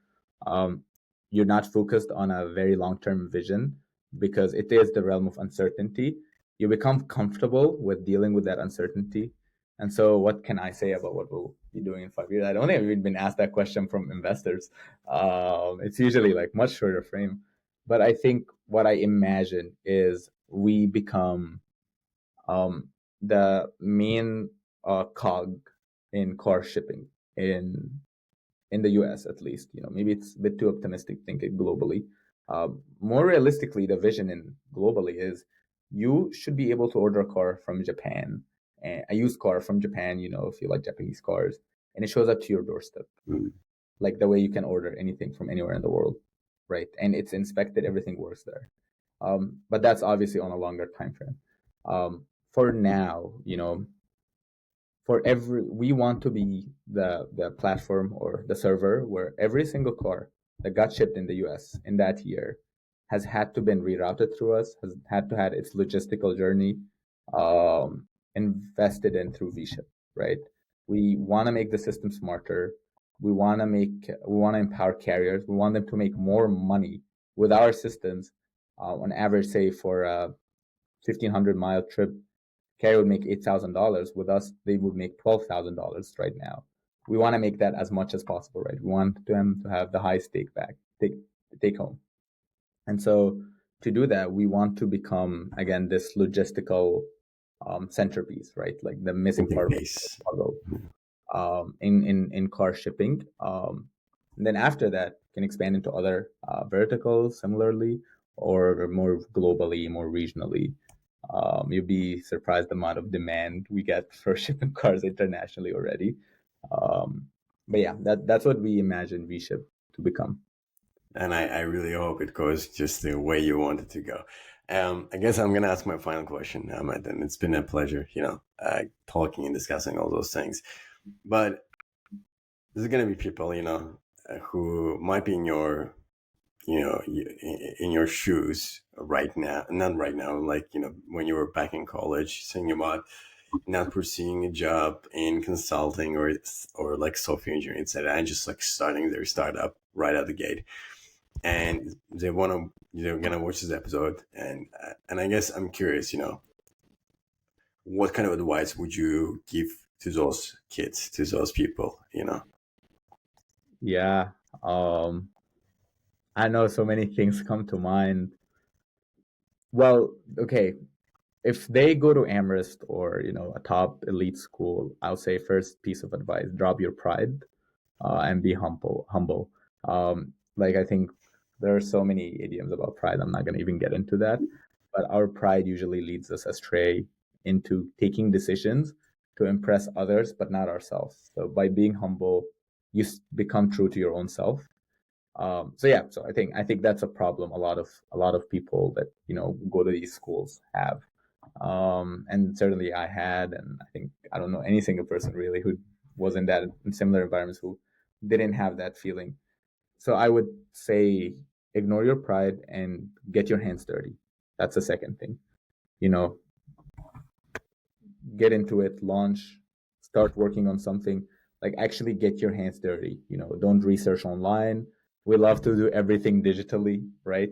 um, you're not focused on a very long-term vision because it is the realm of uncertainty. You become comfortable with dealing with that uncertainty. And so what can I say about what we'll be doing in 5 years? I don't think I've even been asked that question from investors. It's usually like much shorter frame. But I think what I imagine is we become um, the main cog in car shipping in the US at least. Maybe it's a bit too optimistic thinking globally. More realistically, the vision in globally is you should be able to order a car from Japan, a used car from Japan. If you like Japanese cars, and it shows up to your doorstep, Mm. like the way you can order anything from anywhere in the world, right? And it's inspected, everything works there. But that's obviously on a longer time frame. For now, we want to be the platform or the server where every single car that got shipped in the US in that year has had to been rerouted through us, has had to had its logistical journey invested in through VShip, right? We want to make the system smarter. We want to empower carriers. We want them to make more money with our systems. On average, say for a 1,500-mile trip, carrier would make $8,000. With us, they would make $12,000 right now. We want to make that as much as possible, right? We want them to have the highest take home. And so to do that, we want to become, again, this logistical centerpiece, right? Like the missing part of the puzzle in car shipping. And then after that, can expand into other verticals similarly, or more globally, more regionally. You'd be surprised the amount of demand we get for shipping cars internationally already. But yeah, that's what we imagine VShip to become. And I really hope it goes just the way you want it to go. I guess I'm gonna ask my final question, Ahmed, and it's been a pleasure, talking and discussing all those things. But there's gonna be people, who might be in your, in your shoes right now. Not right now, like when you were back in college, thinking about not pursuing a job in consulting or like software engineering, etc., and just like starting their startup right out the gate, and they're gonna watch this episode, and I guess I'm curious, what kind of advice would you give to those kids, to those people? Yeah. I know so many things come to mind. Well, okay, if they go to Amherst or a top elite school, I'll say first piece of advice: drop your pride and be humble. Humble. Like I think there are so many idioms about pride. I'm not going to even get into that. But our pride usually leads us astray into taking decisions to impress others, but not ourselves. So by being humble, you become true to your own self. So yeah, so I think that's a problem a lot of people that go to these schools have, and certainly I had, and I don't know any single person really who was in similar environments who didn't have that feeling. So I would say ignore your pride and get your hands dirty. That's the second thing. You know, get into it, launch, start working on something, like actually get your hands dirty. Don't research online. We love to do everything digitally, right?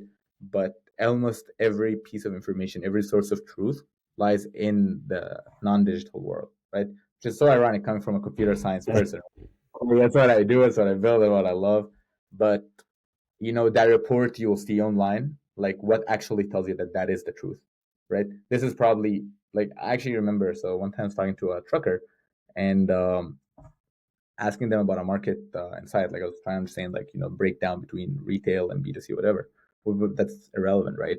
But almost every piece of information, every source of truth lies in the non-digital world, right? Which is so ironic coming from a computer science person. That's what I do, that's what I build, and what I love. But that report you'll see online, like what actually tells you that that is the truth, right? This is probably, like, I actually remember, so one time I was talking to a trucker and asking them about a market insight. Like I was trying to understand, like, breakdown between retail and B2C, whatever. That's irrelevant, right?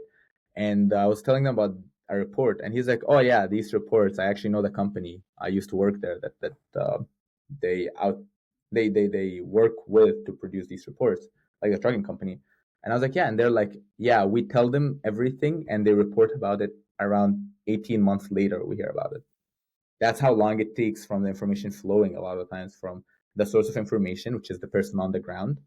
And I was telling them about a report, and he's like, "Oh yeah, these reports. I actually know the company. I used to work there. They out they work with to produce these reports, like the trucking company." And I was like, "Yeah," and they're like, "Yeah, we tell them everything, and they report about it around 18 months later. We hear about it." That's how long it takes from the information flowing a lot of times from the source of information, which is the person on the ground,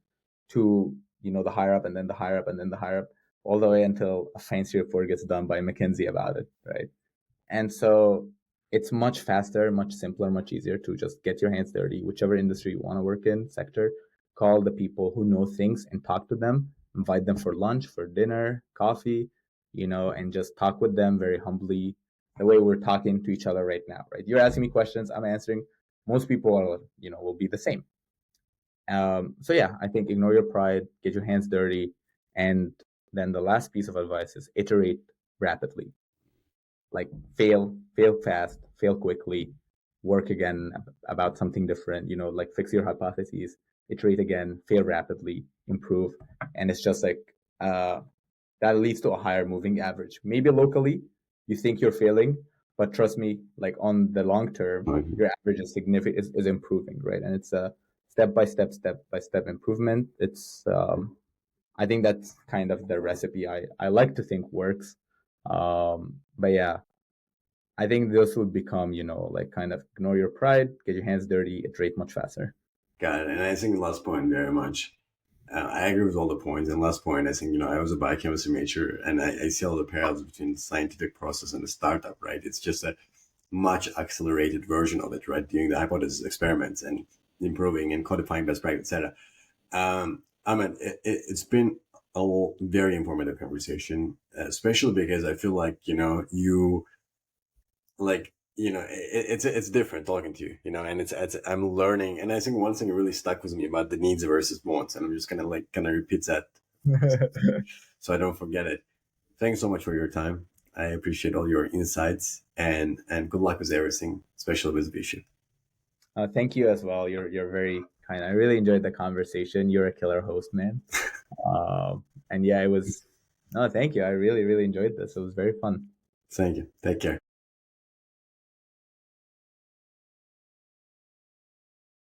to the higher up, and then the higher up, and then the higher up, all the way until a fancy report gets done by McKinsey about it, right? And so it's much faster, much simpler, much easier to just get your hands dirty, whichever industry you want to work in, sector, call the people who know things and talk to them, invite them for lunch, for dinner, coffee, and just talk with them very humbly, the way we're talking to each other right now, right? You're asking me questions, I'm answering. Most people are, will be the same. So yeah, I think ignore your pride, get your hands dirty, and then the last piece of advice is iterate rapidly. Like fail fast, fail quickly, work again about something different. Like fix your hypotheses, iterate again, fail rapidly, improve, and it's just like that leads to a higher moving average. Maybe locally you think you're failing, but trust me, like on the long term, your average is significant, is improving, right? And it's a step by step improvement. It's I think that's kind of the recipe I like to think works. But yeah, I think this would become, like kind of ignore your pride, get your hands dirty, iterate much faster. Got it. And I think the last point very much. I agree with all the points. And last point, I think, I was a biochemistry major, and I see all the parallels between the scientific process and the startup, right? It's just a much accelerated version of it, right? Doing the hypothesis experiments and improving and codifying best practice, etc. Ahmed, it's been a very informative conversation, especially because I feel like, you like, it's different talking to you, and it's I'm learning. And I think one thing that really stuck with me about the needs versus wants, and I'm just gonna like kind of repeat that so I don't forget it. Thanks so much for your time. I appreciate all your insights, and good luck with everything, especially with Bishop. Thank you as well. You're very kind. I really enjoyed the conversation. You're a killer host, man. And yeah, it was. No, thank you. I really enjoyed this. It was very fun. Thank you. Take care.